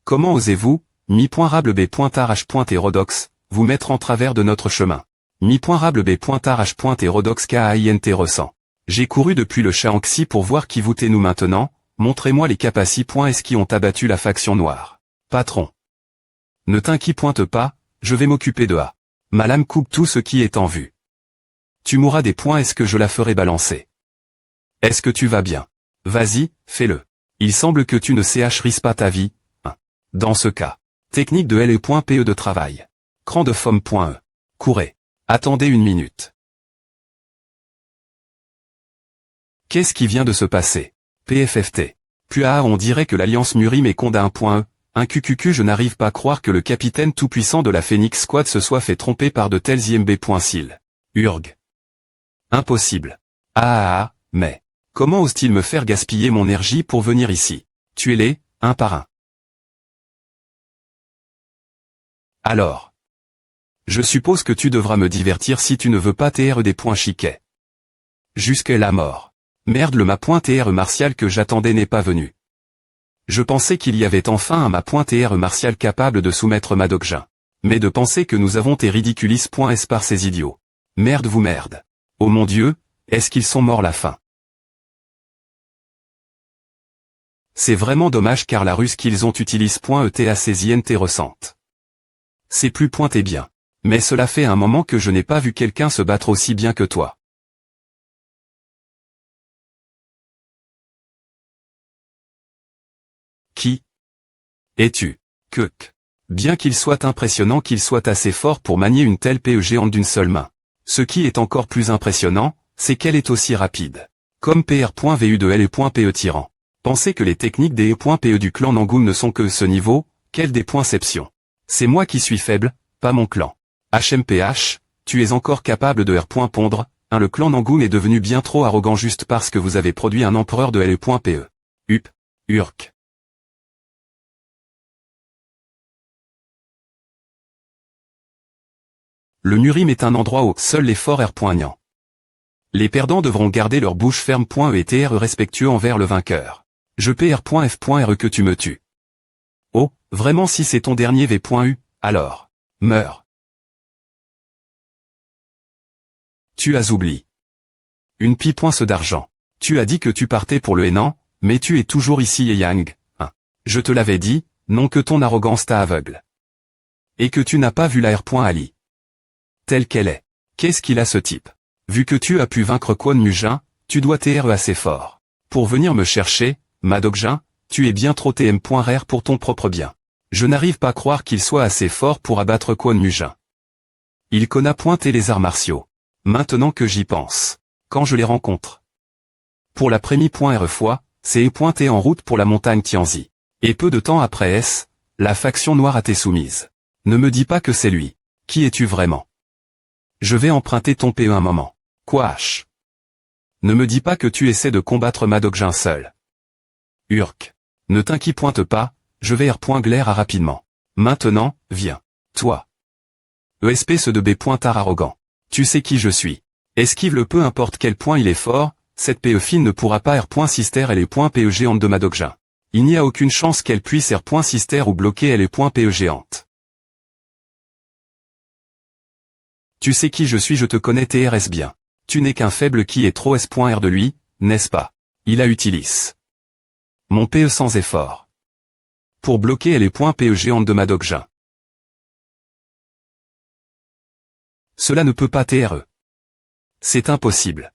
Comment osez-vous, mi.rable B.Tarach.Herodox, vous mettre en travers de notre chemin? Mi.rable B.Tarach.Herodox KAINT ressent. J'ai couru depuis le Shaanxi pour voir qui vous t'es nous maintenant, montrez-moi les capacis.S qui ont abattu la faction noire. Patron. Ne t'inquiète pas, je vais m'occuper de A. Ma lame coupe tout ce qui est en vue. Tu mourras des points est-ce que je la ferai balancer? Est-ce que tu vas bien? Vas-y, fais-le. Il semble que tu ne risques pas ta vie, hein. Dans ce cas. Technique de LE.PE de travail. Cran de Fomme.E. Courez. Attendez une minute. Qu'est-ce qui vient de se passer? PFFT. Puis on dirait que l'alliance Murim est condamnée à 1.E. Un QQQ je n'arrive pas à croire que le capitaine tout-puissant de la Phoenix Squad se soit fait tromper par de tels IMB.SIL. Urg. Impossible. Mais. Comment ose-t-il me faire gaspiller mon énergie pour venir ici? Tuez-les, un par un. Alors. Je suppose que tu devras me divertir si tu ne veux pas TR des points chiquets. Jusqu'à la mort. Merde le Ma.TR martial que j'attendais n'est pas venu. Je pensais qu'il y avait enfin un Ma.TR martial capable de soumettre Madokjin. Mais de penser que nous avons tes ridiculis.S par ces idiots. Merde vous merde. Oh mon Dieu, est-ce qu'ils sont morts la fin? C'est vraiment dommage car la ruse qu'ils ont utilise.ET à ces INT ressentent. C'est plus pointé bien. Mais cela fait un moment que je n'ai pas vu quelqu'un se battre aussi bien que toi. Qui es-tu? Keuk. Bien qu'il soit impressionnant qu'il soit assez fort pour manier une telle PE géante d'une seule main. Ce qui est encore plus impressionnant, c'est qu'elle est aussi rapide. Comme PR.VU de LE.PE tyran. Pensez que les techniques des E.PE du clan Nangoum ne sont que ce niveau, quelle dépoinception. C'est moi qui suis faible, pas mon clan. HMPH, tu es encore capable de R.Pondre, le clan Nangoum est devenu bien trop arrogant juste parce que vous avez produit un empereur de LE.PE. Up. Urk. Le Nurim est un endroit où seuls les forts R.Niant. Les perdants devront garder leur bouche ferme. Et TR respectueux envers le vainqueur. Je PR.F.RE que tu me tues. Oh, vraiment si c'est ton dernier V.U, alors. Meurs. Tu as oublié. Une pipoince d'argent. Tu as dit que tu partais pour le Hénan, mais tu es toujours ici et Yang. Je te l'avais dit, non que ton arrogance t'a aveugle. Et que tu n'as pas vu la R.Ali. Telle qu'elle est. Qu'est-ce qu'il a ce type? Vu que tu as pu vaincre Kwon Mujin, tu dois TR assez fort. Pour venir me chercher, Madokjin, tu es bien trop TM.RR pour ton propre bien. Je n'arrive pas à croire qu'il soit assez fort pour abattre Kwon Mujin. Il connaît pointer les arts martiaux. Maintenant que j'y pense. Quand je les rencontre. Pour la première fois, c'est pointé en route pour la montagne Tianzi. Et peu de temps après la faction noire a été soumise. Ne me dis pas que c'est lui. Qui es-tu vraiment? Je vais emprunter ton PE un moment. Quoi H? Ne me dis pas que tu essaies de combattre Madokjin seul. Urk. Ne t'inquiète pas, je vais R.Glaire rapidement. Maintenant, viens. Toi. ESP de B.Tar arrogant. Tu sais qui je suis. Esquive le peu importe quel point il est fort, cette PE fine ne pourra pas R.Sister et les PE géantes de Madokjin. Il n'y a aucune chance qu'elle puisse R.Sister ou bloquer les PE géantes. Tu sais qui je suis, je te connais TRS bien. Tu n'es qu'un faible qui est trop S.R de lui, n'est-ce pas? Il a utilisé mon PE sans effort. Pour bloquer les PE géantes de Madokjin. Cela ne peut pas TRE. C'est impossible.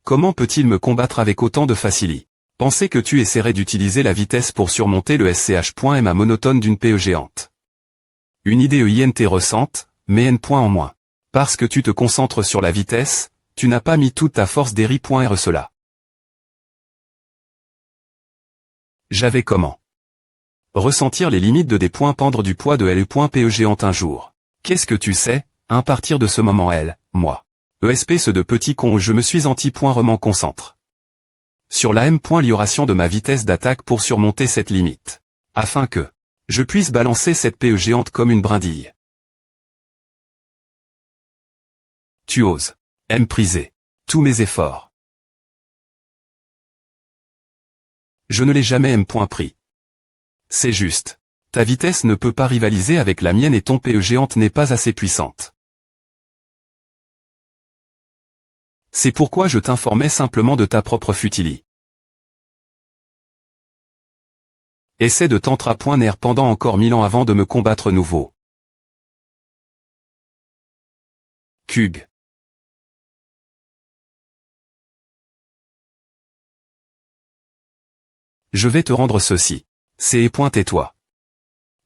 Comment peut-il me combattre avec autant de facilité? Pensez que tu essaierais d'utiliser la vitesse pour surmonter le SCH.M monotone d'une PE géante. Une idée INT ressente, mais N en moins. Parce que tu te concentres sur la vitesse, tu n'as pas mis toute ta force d'Eri.R cela. J'avais comment? Ressentir les limites de des points pendre du poids de LE.PE géante un jour. Qu'est-ce que tu sais, à partir de ce moment moi. ESP ce de petit con où je me suis anti-remant concentre. Sur la M.Lioration de ma vitesse d'attaque pour surmonter cette limite. Afin que je puisse balancer cette PE géante comme une brindille. Tu oses. Priser. Tous mes efforts. Je ne l'ai jamais pris. C'est juste. Ta vitesse ne peut pas rivaliser avec la mienne et ton PE géante n'est pas assez puissante. C'est pourquoi je t'informais simplement de ta propre futilité. Essaie de t'entra.ner pendant encore 1000 ans avant de me combattre nouveau. Kug. Je vais te rendre ceci. C'est tais-toi.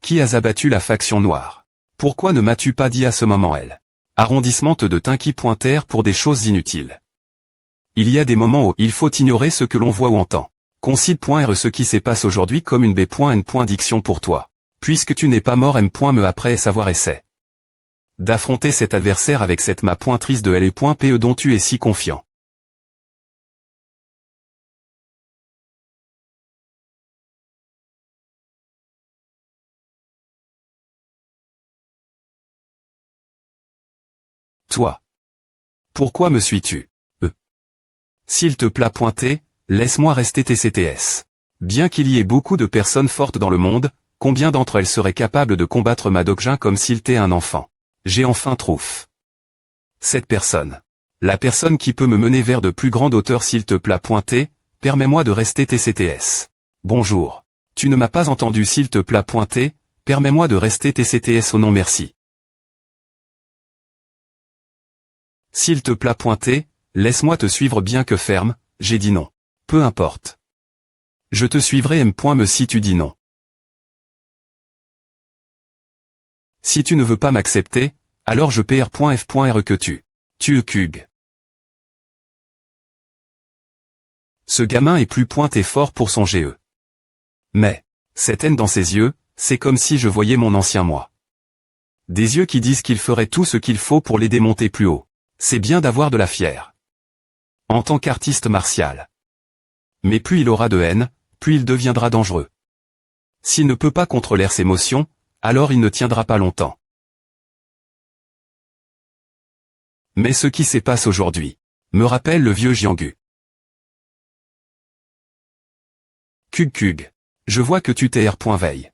Qui as abattu la faction noire? Pourquoi ne m'as-tu pas dit à ce moment Arrondissement de Tinky.R pour des choses inutiles. Il y a des moments où il faut ignorer ce que l'on voit ou entend. Consider.R ce qui se passe aujourd'hui comme une B.N. diction pour toi. Puisque tu n'es pas mort me après savoir essaie. D'affronter cet adversaire avec cette ma pointrice de LE.PE dont tu es si confiant. Toi. Pourquoi me suis-tu? S'il te plaît pointer, laisse-moi rester TCTS. Bien qu'il y ait beaucoup de personnes fortes dans le monde, combien d'entre elles seraient capables de combattre Madokjin comme s'il était un enfant? J'ai enfin trouvé cette personne. La personne qui peut me mener vers de plus grandes hauteurs s'il te plaît pointer, permets-moi de rester TCTS. Bonjour. Tu ne m'as pas entendu s'il te plaît pointer, permets-moi de rester TCTS au non merci. S'il te plaît pointer, laisse-moi te suivre bien que ferme, j'ai dit non. Peu importe. Je te suivrai M. si tu dis non. Si tu ne veux pas m'accepter, alors je PR.F.R que tu Kug. Ce gamin est plus pointé fort pour son GE. Mais, cette haine dans ses yeux, c'est comme si je voyais mon ancien moi. Des yeux qui disent qu'il ferait tout ce qu'il faut pour les démonter plus haut. C'est bien d'avoir de la fière. En tant qu'artiste martial. Mais plus il aura de haine, plus il deviendra dangereux. S'il ne peut pas contrôler ses émotions, alors il ne tiendra pas longtemps. Mais ce qui se passe aujourd'hui me rappelle le vieux Jiangu. Kug. Je vois que tu t'es veille.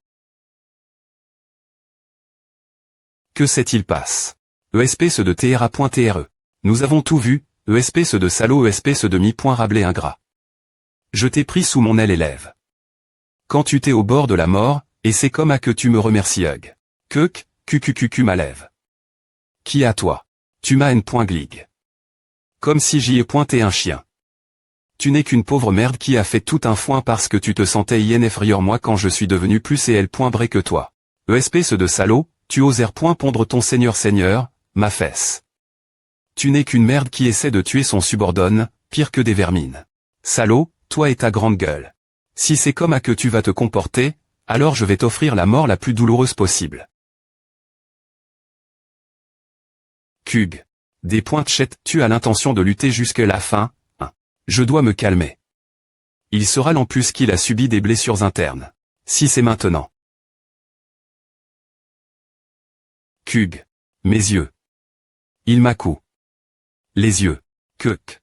Que s'est-il passe? ESP ce de TRA.TRE. Nous avons tout vu, ESP ce de salaud ESP ce de mi-rablé ingrat. Je t'ai pris sous mon aile élève. Quand tu t'es au bord de la mort, et c'est comme à que tu me remercies Hug. QQQQ ma lève. Qui à toi? Tu m'as N.glig. Comme si j'y ai pointé un chien. Tu n'es qu'une pauvre merde qui a fait tout un foin parce que tu te sentais inférieur moi quand je suis devenu plus et L.bré que toi. ESP ce de salaud, tu oses pondre ton seigneur, ma fesse. Tu n'es qu'une merde qui essaie de tuer son subordonne, pire que des vermines. Salaud, toi et ta grande gueule. Si c'est comme à que tu vas te comporter, alors je vais t'offrir la mort la plus douloureuse possible. Kug. Des points chet, tu as l'intention de lutter jusqu'à la fin, hein. Je dois me calmer. Il sera lent plus qu'il a subi des blessures internes. Si c'est maintenant. Kug. Mes yeux. Il m'a coup. Les yeux. Kuk.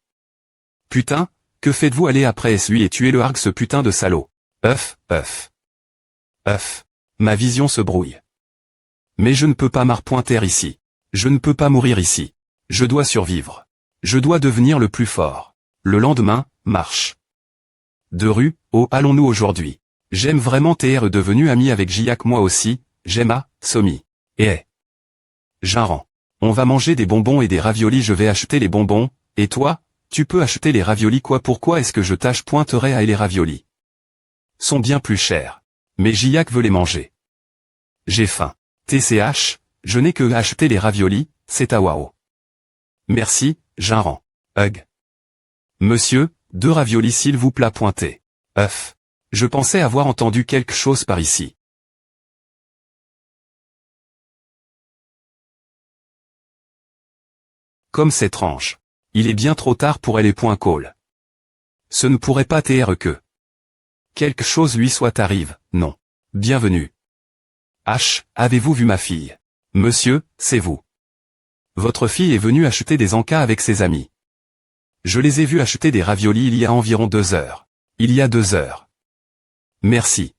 Putain, que faites-vous aller après lui et tuer le harg ce putain de salaud. Œuf. Ma vision se brouille. Mais je ne peux pas m'arpointer ici. Je ne peux pas mourir ici. Je dois survivre. Je dois devenir le plus fort. Le lendemain, marche. De rue, oh allons-nous aujourd'hui. J'aime vraiment TR devenu ami avec Jiak moi aussi, j'aime Somi. Et Jaran. On va manger des bonbons et des raviolis je vais acheter les bonbons, et toi, tu peux acheter les raviolis quoi pourquoi est-ce que je pointerai à les raviolis? Sont bien plus chers. Mais Jiak veut les manger. J'ai faim. TCH, je n'ai que acheter les raviolis, c'est à Wao. Merci, Jaran. Hug. Monsieur, 2 raviolis s'il vous plaît pointé. Œuf. Je pensais avoir entendu quelque chose par ici. Comme c'est étrange. Il est bien trop tard pour aller point call. Ce ne pourrait pas TR que. Quelque chose lui soit arrive, non. Bienvenue. H, avez-vous vu ma fille? Monsieur, c'est vous. Votre fille est venue acheter des encas avec ses amis. Je les ai vus acheter des raviolis il y a environ 2 heures. Il y a 2 heures. Merci.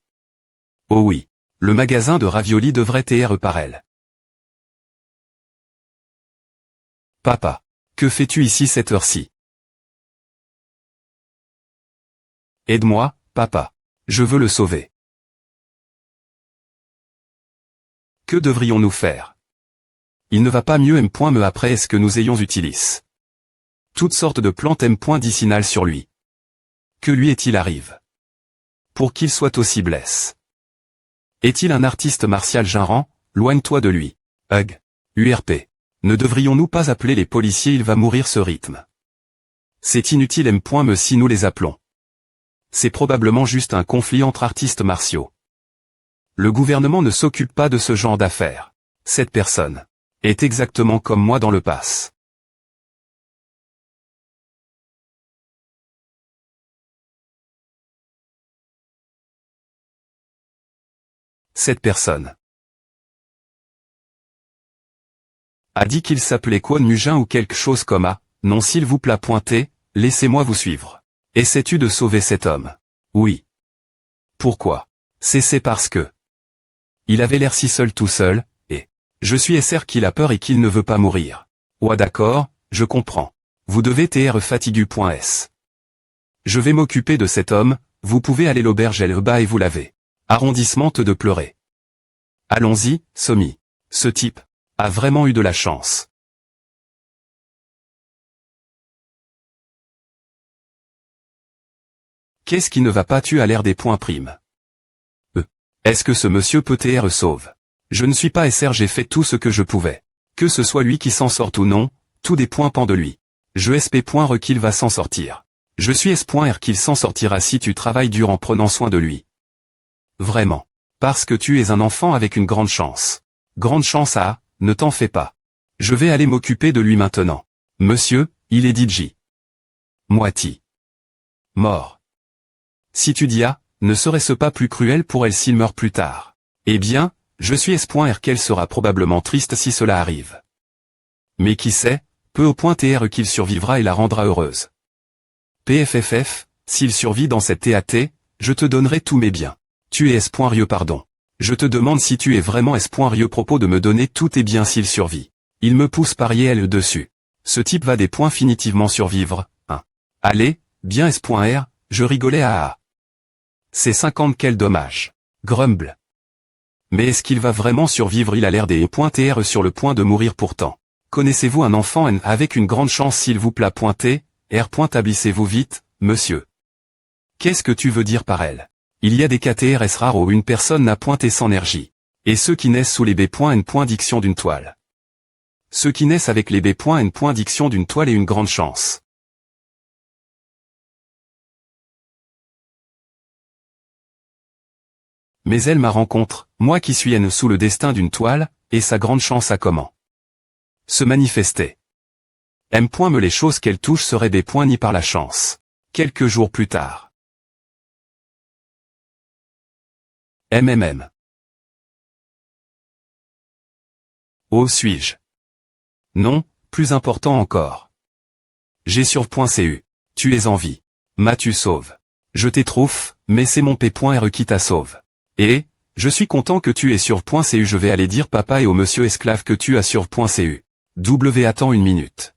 Oh oui. Le magasin de raviolis devrait TR par elle. Papa. Que fais-tu ici cette heure-ci? Aide-moi, papa. Je veux le sauver. Que devrions-nous faire? Il ne va pas mieux me après est-ce que nous ayons utilisé toutes sortes de plantes médicinales sur lui. Que lui est-il arrive? Pour qu'il soit aussi blesse. Est-il un artiste martial Jaran? Loigne-toi de lui. Hug. URP. Ne devrions-nous pas appeler les policiers? Il va mourir ce rythme. C'est inutile me si nous les appelons. C'est probablement juste un conflit entre artistes martiaux. Le gouvernement ne s'occupe pas de ce genre d'affaires. Cette personne est exactement comme moi dans le pass. Cette personne a dit qu'il s'appelait Kwon Mujin ou quelque chose comme ça. Non s'il vous plaît pointez, laissez-moi vous suivre. Essaies-tu de sauver cet homme? Oui. Pourquoi? C'est parce que il avait l'air si seul tout seul, et je suis sûr qu'il a peur et qu'il ne veut pas mourir. Ouais d'accord, je comprends. Vous devez TR fatigu.s. Je vais m'occuper de cet homme, vous pouvez aller l'auberge bas et vous l'avez. Arrondissement de pleurer. Allons-y, Somi. Ce type a vraiment eu de la chance. Qu'est-ce qui ne va pas? Tu as l'air des points primes. Est-ce que ce monsieur peut TR sauve? Je ne suis pas SR, j'ai fait tout ce que je pouvais. Que ce soit lui qui s'en sorte ou non, tout dépend de lui. Je SP.R qu'il va s'en sortir. Je suis S.R qu'il s'en sortira si tu travailles dur en prenant soin de lui. Vraiment. Parce que tu es un enfant avec une grande chance. Grande chance à, ne t'en fais pas. Je vais aller m'occuper de lui maintenant. Monsieur, il est DJ. Moiti. Mort. Si tu dis ah, ne serait-ce pas plus cruel pour elle s'il meurt plus tard? Eh bien, je suis S.R qu'elle sera probablement triste si cela arrive. Mais qui sait, peu au point TR qu'il survivra et la rendra heureuse. PFFF, s'il survit dans cette TAT, je te donnerai tous mes biens. Tu es S.Rieux pardon. Je te demande si tu es vraiment S.Rieux propos de me donner tous tes biens s'il survit. Il me pousse parier elle dessus. Ce type va des points finitivement survivre, hein. Allez, bien S.R, je rigolais à. C'est 50 quel dommage. Grumble. Mais est-ce qu'il va vraiment survivre? Il a l'air des .TR sur le point de mourir pourtant. Connaissez-vous un enfant N avec une grande chance s'il vous plaît pointer, R. Tablissez-vous vite, monsieur. Qu'est-ce que tu veux dire par elle? Il y a des KTRS rares où une personne n'a pointé sans énergie. Et ceux qui naissent sous les B.N. Diction d'une toile. Ceux qui naissent avec les B.N. Diction d'une toile et une grande chance. Mais elle ma rencontre, moi qui suis N sous le destin d'une toile, et sa grande chance à comment se manifester. M. Me les choses qu'elle touche seraient des points ni par la chance. Quelques jours plus tard. MMM. Oh suis-je? Non, plus important encore. J'ai sur .cu. Tu es en vie. M'as-tu sauve. Je t'étrouffe, mais c'est mon P.R qui t'a sauve. Et, je suis content que tu es sur .cu. Je vais aller dire papa et au monsieur esclave que tu as sur .cu. W attends une minute.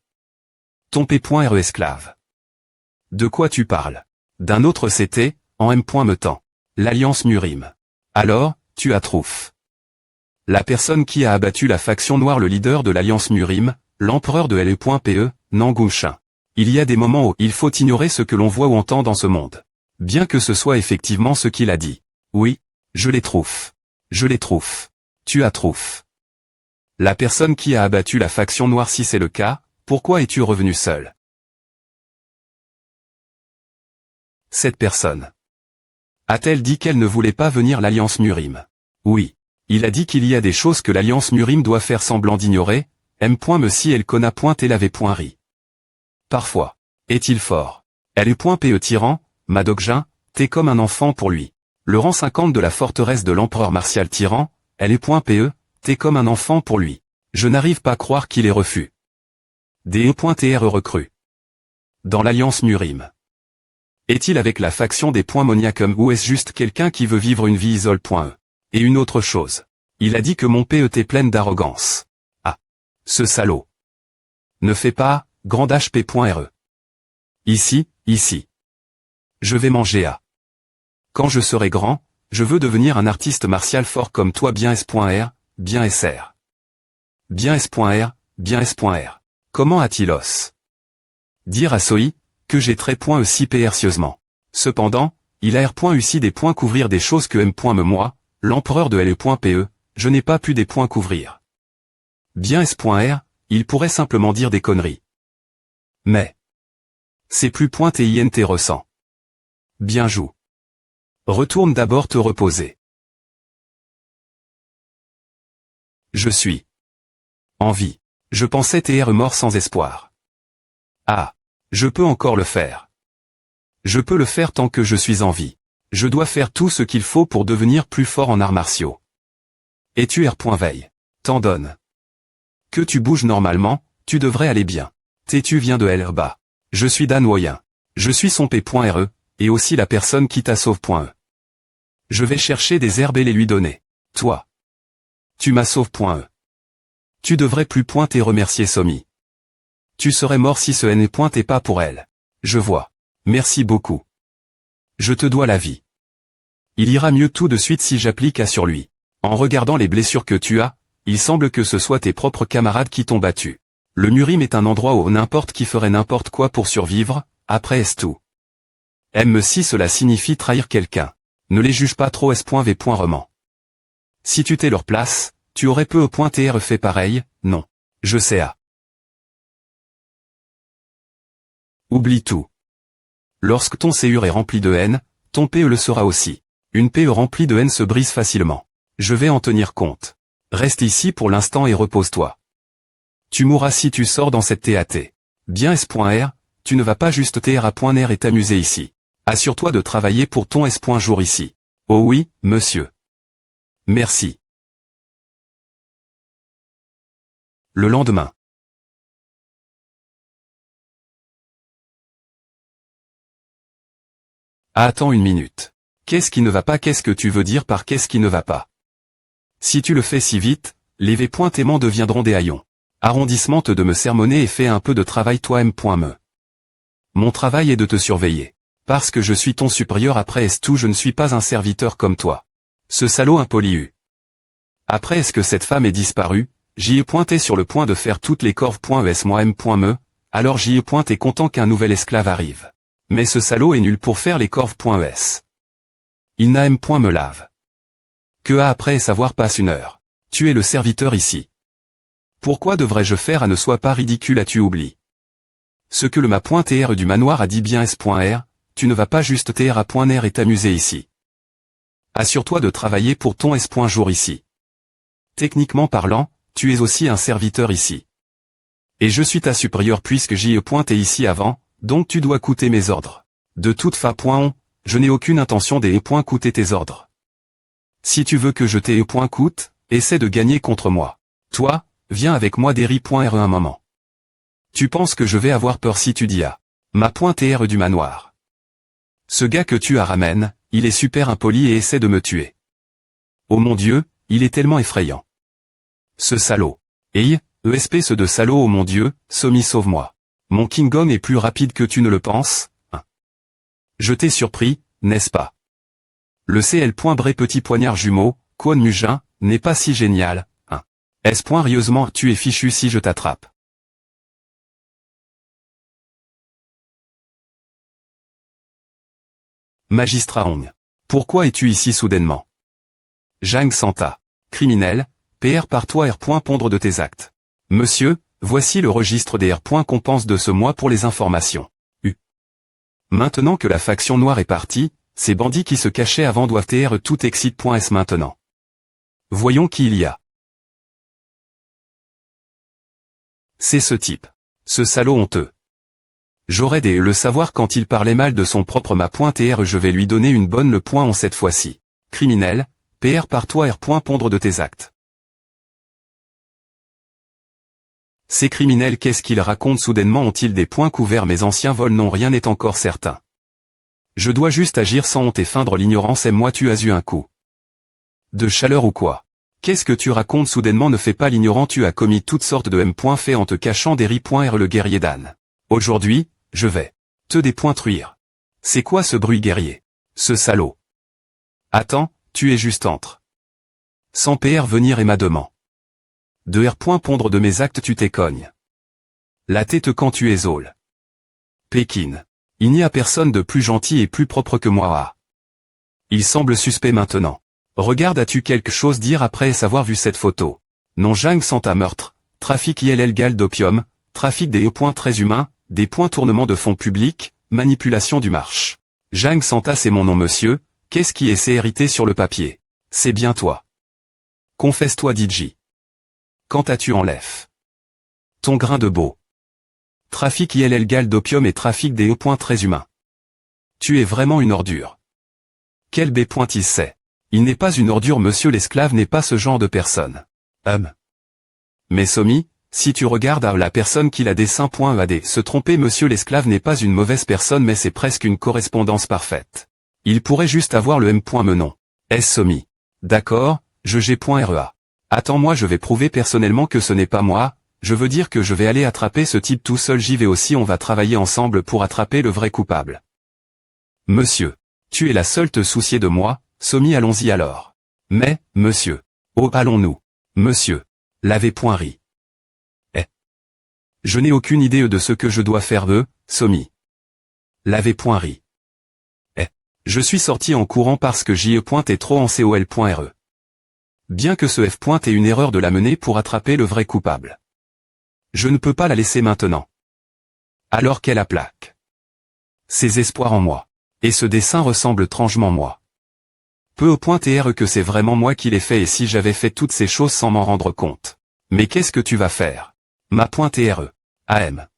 Ton P.R esclave. De quoi tu parles? D'un autre CT, en M. Me tend. L'Alliance Murim. Alors, tu as trouffe. La personne qui a abattu la faction noire, le leader de l'Alliance Murim, l'empereur de LE.PE, Nangongshin. Il y a des moments où il faut ignorer ce que l'on voit ou entend dans ce monde. Bien que ce soit effectivement ce qu'il a dit. Oui, je les trouffe. Je les trouffe. Tu as trouffe. La personne qui a abattu la faction noire, si c'est le cas, pourquoi es-tu revenu seul? Cette personne a-t-elle dit qu'elle ne voulait pas venir l'Alliance Murim? Oui. Il a dit qu'il y a des choses que l'Alliance Murim doit faire semblant d'ignorer, M.Me si elle conna et l'avait ri. Parfois. Est-il fort? LE.PE tyran, Madokjin, t'es comme un enfant pour lui. Le rang 50 de la forteresse de l'empereur martial tyran, LE.PE, t'es comme un enfant pour lui. Je n'arrive pas à croire qu'il ait refus. DE.TR recrue. Dans l'Alliance Murim. Est-il avec la faction des Moniacum ou est-ce juste quelqu'un qui veut vivre une vie isole.e? Et une autre chose. Il a dit que mon PET est pleine d'arrogance. Ah. Ce salaud. Ne fais pas, grand HP.RE. Ici. Je vais manger à. Quand je serai grand, je veux devenir un artiste martial fort comme toi bien S.R, bien SR. Bien S.R, bien S.R. Comment a-t-il os? Dire à Soi, que j'ai très .E si précieusement. Cependant, il a R.U des points couvrir des choses que M.Me moi, l'empereur de LE.PE, je n'ai pas pu des points couvrir. Bien S.R, il pourrait simplement dire des conneries. Mais. C'est plus .INT ressent. Bien joue. Retourne d'abord te reposer. Je suis. En vie. Je pensais TR mort sans espoir. Ah. Je peux encore le faire. Je peux le faire tant que je suis en vie. Je dois faire tout ce qu'il faut pour devenir plus fort en arts martiaux. Et tu R.Veille. T'en donnes. Que tu bouges normalement, tu devrais aller bien. Tu viens de LRBA. Je suis Dan Woyen. Je suis son P.RE, et aussi la personne qui t'a sauve.E. Je vais chercher des herbes et les lui donner. Toi. Tu m'as sauve.E. Tu devrais plus et remercier Somi. Tu serais mort si ce N n'est pas pour elle. Je vois. Merci beaucoup. Je te dois la vie. Il ira mieux tout de suite si j'applique à sur lui. En regardant les blessures que tu as, il semble que ce soit tes propres camarades qui t'ont battu. Le Murim est un endroit où n'importe qui ferait n'importe quoi pour survivre, après est tout. Si cela signifie trahir quelqu'un. Ne les juge pas trop S.V. Roman. Si tu t'es leur place, tu aurais peu .tr fait pareil, non. Je sais à. Oublie tout. Lorsque ton CUR est rempli de haine, ton PE le sera aussi. Une PE remplie de haine se brise facilement. Je vais en tenir compte. Reste ici pour l'instant et repose-toi. Tu mourras si tu sors dans cette TAT. Bien S.R, tu ne vas pas juste TR.R et t'amuser ici. Assure-toi de travailler pour ton S.jour ici. Oh oui, monsieur. Merci. Le lendemain. Attends une minute. Qu'est-ce qui ne va pas? Qu'est-ce que tu veux dire par qu'est-ce qui ne va pas? Si tu le fais si vite, les V.aimants deviendront des haillons. Arrondissement de me sermonner et fais un peu de travail toi M.me. Mon travail est de te surveiller. Parce que je suis ton supérieur après est tout je ne suis pas un serviteur comme toi. Ce salaud impoli eu. Après est-ce que cette femme est disparue? J'y ai pointé sur le point de faire toutes les corves.es moi M.me, alors j'y ai pointé content qu'un nouvel esclave arrive. Mais ce salaud est nul pour faire les corves.es. Il n'a M.me lave. Que a après savoir passe une heure. Tu es le serviteur ici. Pourquoi devrais-je faire à ne sois pas ridicule à tu oublies? Ce que le ma.tr du manoir a dit bien S.R, tu ne vas pas juste tr.r et t'amuser ici. Assure-toi de travailler pour ton S.jour ici. Techniquement parlant, tu es aussi un serviteur ici. Et je suis ta supérieure puisque j'y ai pointé ici avant, donc tu dois coûter mes ordres. De toute façon, je n'ai aucune intention coûter tes ordres. Si tu veux que je coûte, essaie de gagner contre moi. Toi, viens avec moi Derry.re un moment. Tu penses que je vais avoir peur si tu dis à ma.tr du manoir. Ce gars que tu ramènes, il est super impoli et essaie de me tuer. Oh mon Dieu, il est tellement effrayant. Ce salaud. Et, ESP ce de salaud oh mon Dieu, Somi sauve-moi. Mon King Kong est plus rapide que tu ne le penses, hein. Je t'ai surpris, n'est-ce pas? Le CL.Bré petit poignard jumeau, Kwon Mujin, n'est pas si génial, hein. Rieusement tu es fichu si je t'attrape. Magistrat Hong. Pourquoi es-tu ici soudainement? Jang Santa. Criminel, PR par toi R. Pondre de tes actes. Monsieur, voici le registre des R. qu'on pense de ce mois pour les informations. Maintenant que la faction noire est partie, ces bandits qui se cachaient avant doivent TR tout exit.s maintenant. Voyons qui il y a. C'est ce type. Ce salaud honteux. J'aurais dû le savoir quand il parlait mal de son propre ma.tr je vais lui donner une bonne le point en cette fois-ci. Criminel, PR par toi R. Pondre de tes actes. Ces criminels qu'est-ce qu'ils racontent soudainement ont-ils des points couverts mes anciens vols non rien n'est encore certain. Je dois juste agir sans honte et feindre l'ignorance et moi tu as eu un coup. De chaleur ou quoi? Qu'est-ce que tu racontes soudainement ne fais pas l'ignorant tu as commis toutes sortes de M. fait en te cachant des ri.r le guerrier d'âne. Aujourd'hui, je vais te dépointruire. C'est quoi ce bruit guerrier? Ce salaud. Attends, tu es juste entre. Sans PR venir et ma demande. De R. Pondre de mes actes tu t'écognes. La tête quand tu es aule. Pékin. Il n'y a personne de plus gentil et plus propre que moi ah. Il semble suspect maintenant. Regarde as-tu quelque chose dire après avoir vu cette photo? Non Jang Santa meurtre, trafic illégal d'opium, trafic des très humains, des tournement de fonds publics, manipulation du marche. Jang Santa c'est mon nom monsieur, qu'est-ce qui est c'est hérité sur le papier? C'est bien toi. Confesse-toi DJ. Quand as-tu enlèves ton grain de beau? Trafic illégal d'opium et trafic des très humains. Tu es vraiment une ordure. Quel B.il sait? Il n'est pas une ordure monsieur l'esclave n'est pas ce genre de personne. Mais Somi, si tu regardes à la personne qui l'a dessin.ad se tromper monsieur l'esclave n'est pas une mauvaise personne mais c'est presque une correspondance parfaite. Il pourrait juste avoir le M.menon. S. Somi. D'accord, je G.REA. Attends-moi je vais prouver personnellement que ce n'est pas moi, je veux dire que je vais aller attraper ce type tout seul j'y vais aussi on va travailler ensemble pour attraper le vrai coupable. Monsieur. Tu es la seule te soucier de moi, Somi allons-y alors. Mais, monsieur. Oh allons-nous. Monsieur. L'avez.ri. Je n'ai aucune idée de ce que je dois faire Somi. L'avez.ri. Je suis sorti en courant parce que JE est trop en COL.RE. Bien que ce F ait une erreur de la mener pour attraper le vrai coupable. Je ne peux pas la laisser maintenant. Alors qu'elle a plaque. Ses espoirs en moi. Et ce dessin ressemble étrangement moi. Peu au point TR que c'est vraiment moi qui l'ai fait et si j'avais fait toutes ces choses sans m'en rendre compte. Mais qu'est-ce que tu vas faire? Ma point TRE. AM.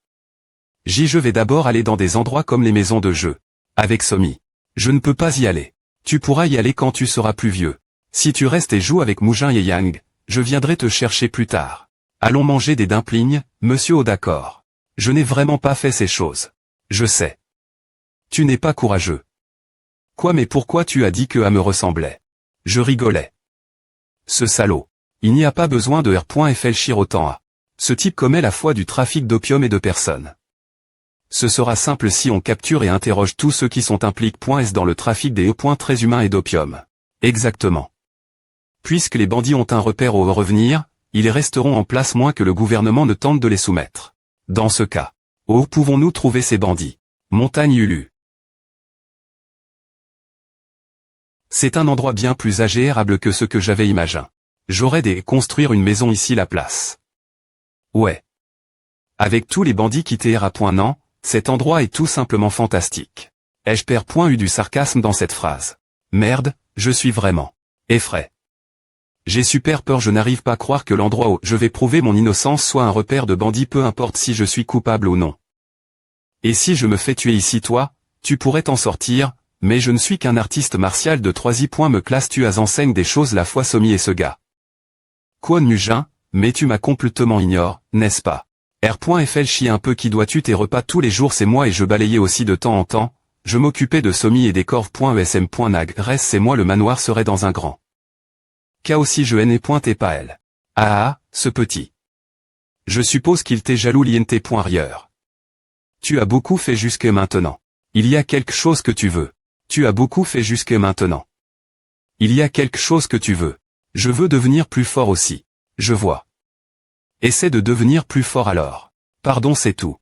Je vais d'abord aller dans des endroits comme les maisons de jeu. Avec Somi. Je ne peux pas y aller. Tu pourras y aller quand tu seras plus vieux. Si tu restes et joues avec Moujin et Yang, je viendrai te chercher plus tard. Allons manger des dumplings, monsieur Oh d'accord. Je n'ai vraiment pas fait ces choses. Je sais. Tu n'es pas courageux. Quoi mais pourquoi tu as dit que A me ressemblait? Je rigolais. Ce salaud. Il n'y a pas besoin de R.Felchir autant A. Ce type commet la foi du trafic d'opium et de personnes. Ce sera simple si on capture et interroge tous ceux qui sont impliqués.s dans le trafic des très humains et d'opium. Exactement. Puisque les bandits ont un repère au revenir, ils resteront en place moins que le gouvernement ne tente de les soumettre. Dans ce cas, où pouvons-nous trouver ces bandits? Montagne Ulu. C'est un endroit bien plus agréable que ce que j'avais imaginé. J'aurais dû construire une maison ici la place. Ouais. Avec tous les bandits qui t'errent à point non, cet endroit est tout simplement fantastique. Ai-je eu du sarcasme dans cette phrase? Merde, je suis vraiment effrayé. J'ai super peur, je n'arrive pas à croire que l'endroit où je vais prouver mon innocence soit un repère de bandits, peu importe si je suis coupable ou non. Et si je me fais tuer ici toi, tu pourrais t'en sortir, mais je ne suis qu'un artiste martial de 3 me classe tu as enseigne des choses la foi Somi et ce gars. Quoi Nugin, mais tu m'as complètement ignore, n'est-ce pas? R.Fl chie un peu qui dois-tu tes repas tous les jours c'est moi et je balayais aussi de temps en temps, je m'occupais de Somi et des corps.esm.nag reste c'est moi le manoir serait dans un grand. K aussi je n'ai pointé pas elle. Ah, ce petit. Je suppose qu'il t'est jaloux l'INT.rieur. Tu as beaucoup fait jusque maintenant. Il y a quelque chose que tu veux. Tu as beaucoup fait jusque maintenant. Il y a quelque chose que tu veux. Je veux devenir plus fort aussi. Je vois. Essaie de devenir plus fort alors. Pardon c'est tout.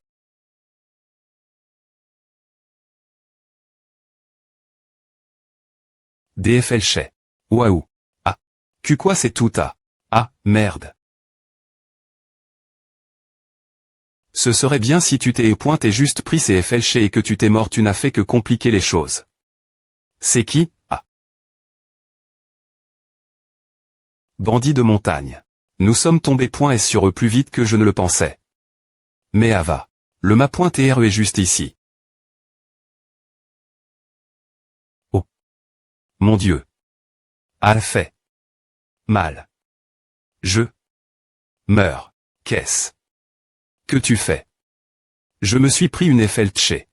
DFL Chez. Waouh. Ah. Quoi c'est tout à. Ah, merde. Ce serait bien si tu t'es pointé juste pris ces FLC et que tu t'es mort tu n'as fait que compliquer les choses. C'est qui? Ah. Bandit de montagne. Nous sommes tombés .s sur eux plus vite que je ne le pensais. Mais Ava. Le ma.TRE est juste ici. Oh. Mon Dieu. A fait. Mal. Je. Meurs. Qu'est-ce que tu fais? Je me suis pris une FLC.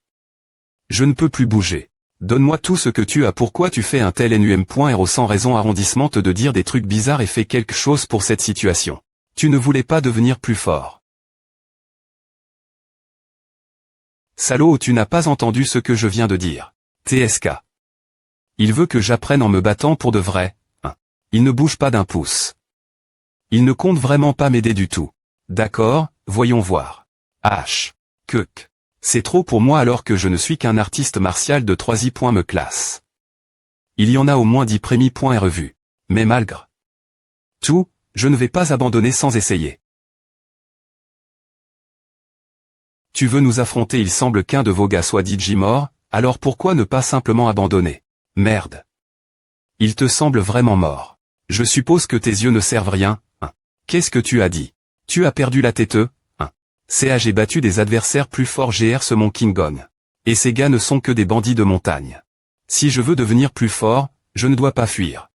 Je ne peux plus bouger. Donne-moi tout ce que tu as. Pourquoi tu fais un tel NUM.RO sans raison arrondissement te de dire des trucs bizarres et fais quelque chose pour cette situation. Tu ne voulais pas devenir plus fort. Salaud, tu n'as pas entendu ce que je viens de dire. TSK. Il veut que j'apprenne en me battant pour de vrai, hein. Il ne bouge pas d'un pouce. Il ne compte vraiment pas m'aider du tout. D'accord, voyons voir. H. Kuk. C'est trop pour moi alors que je ne suis qu'un artiste martial de 3 me classe. Il y en a au moins 10 prémis revus. Mais malgré tout, je ne vais pas abandonner sans essayer. Tu veux nous affronter, il semble qu'un de vos gars soit mort, alors pourquoi ne pas simplement abandonner? Merde. Il te semble vraiment mort. Je suppose que tes yeux ne servent rien, hein. Qu'est-ce que tu as dit? Tu as perdu la tête, hein. J'ai battu des adversaires plus forts GR ce mon King Kong. Et ces gars ne sont que des bandits de montagne. Si je veux devenir plus fort, je ne dois pas fuir.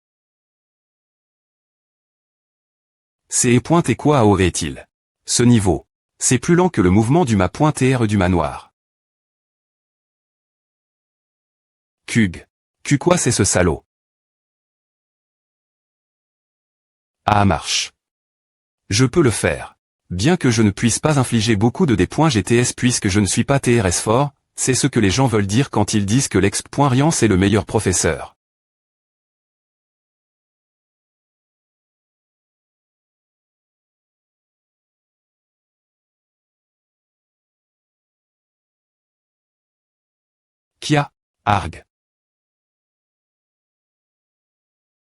C'est et quoi aurait-il? Ce niveau. C'est plus lent que le mouvement du ma.TR du manoir. Kug. Quoi c'est ce salaud? Ah marche. Je peux le faire. Bien que je ne puisse pas infliger beaucoup de des points GTS puisque je ne suis pas TRS fort, c'est ce que les gens veulent dire quand ils disent que l'ex.Rian c'est le meilleur professeur. Kia. Arg.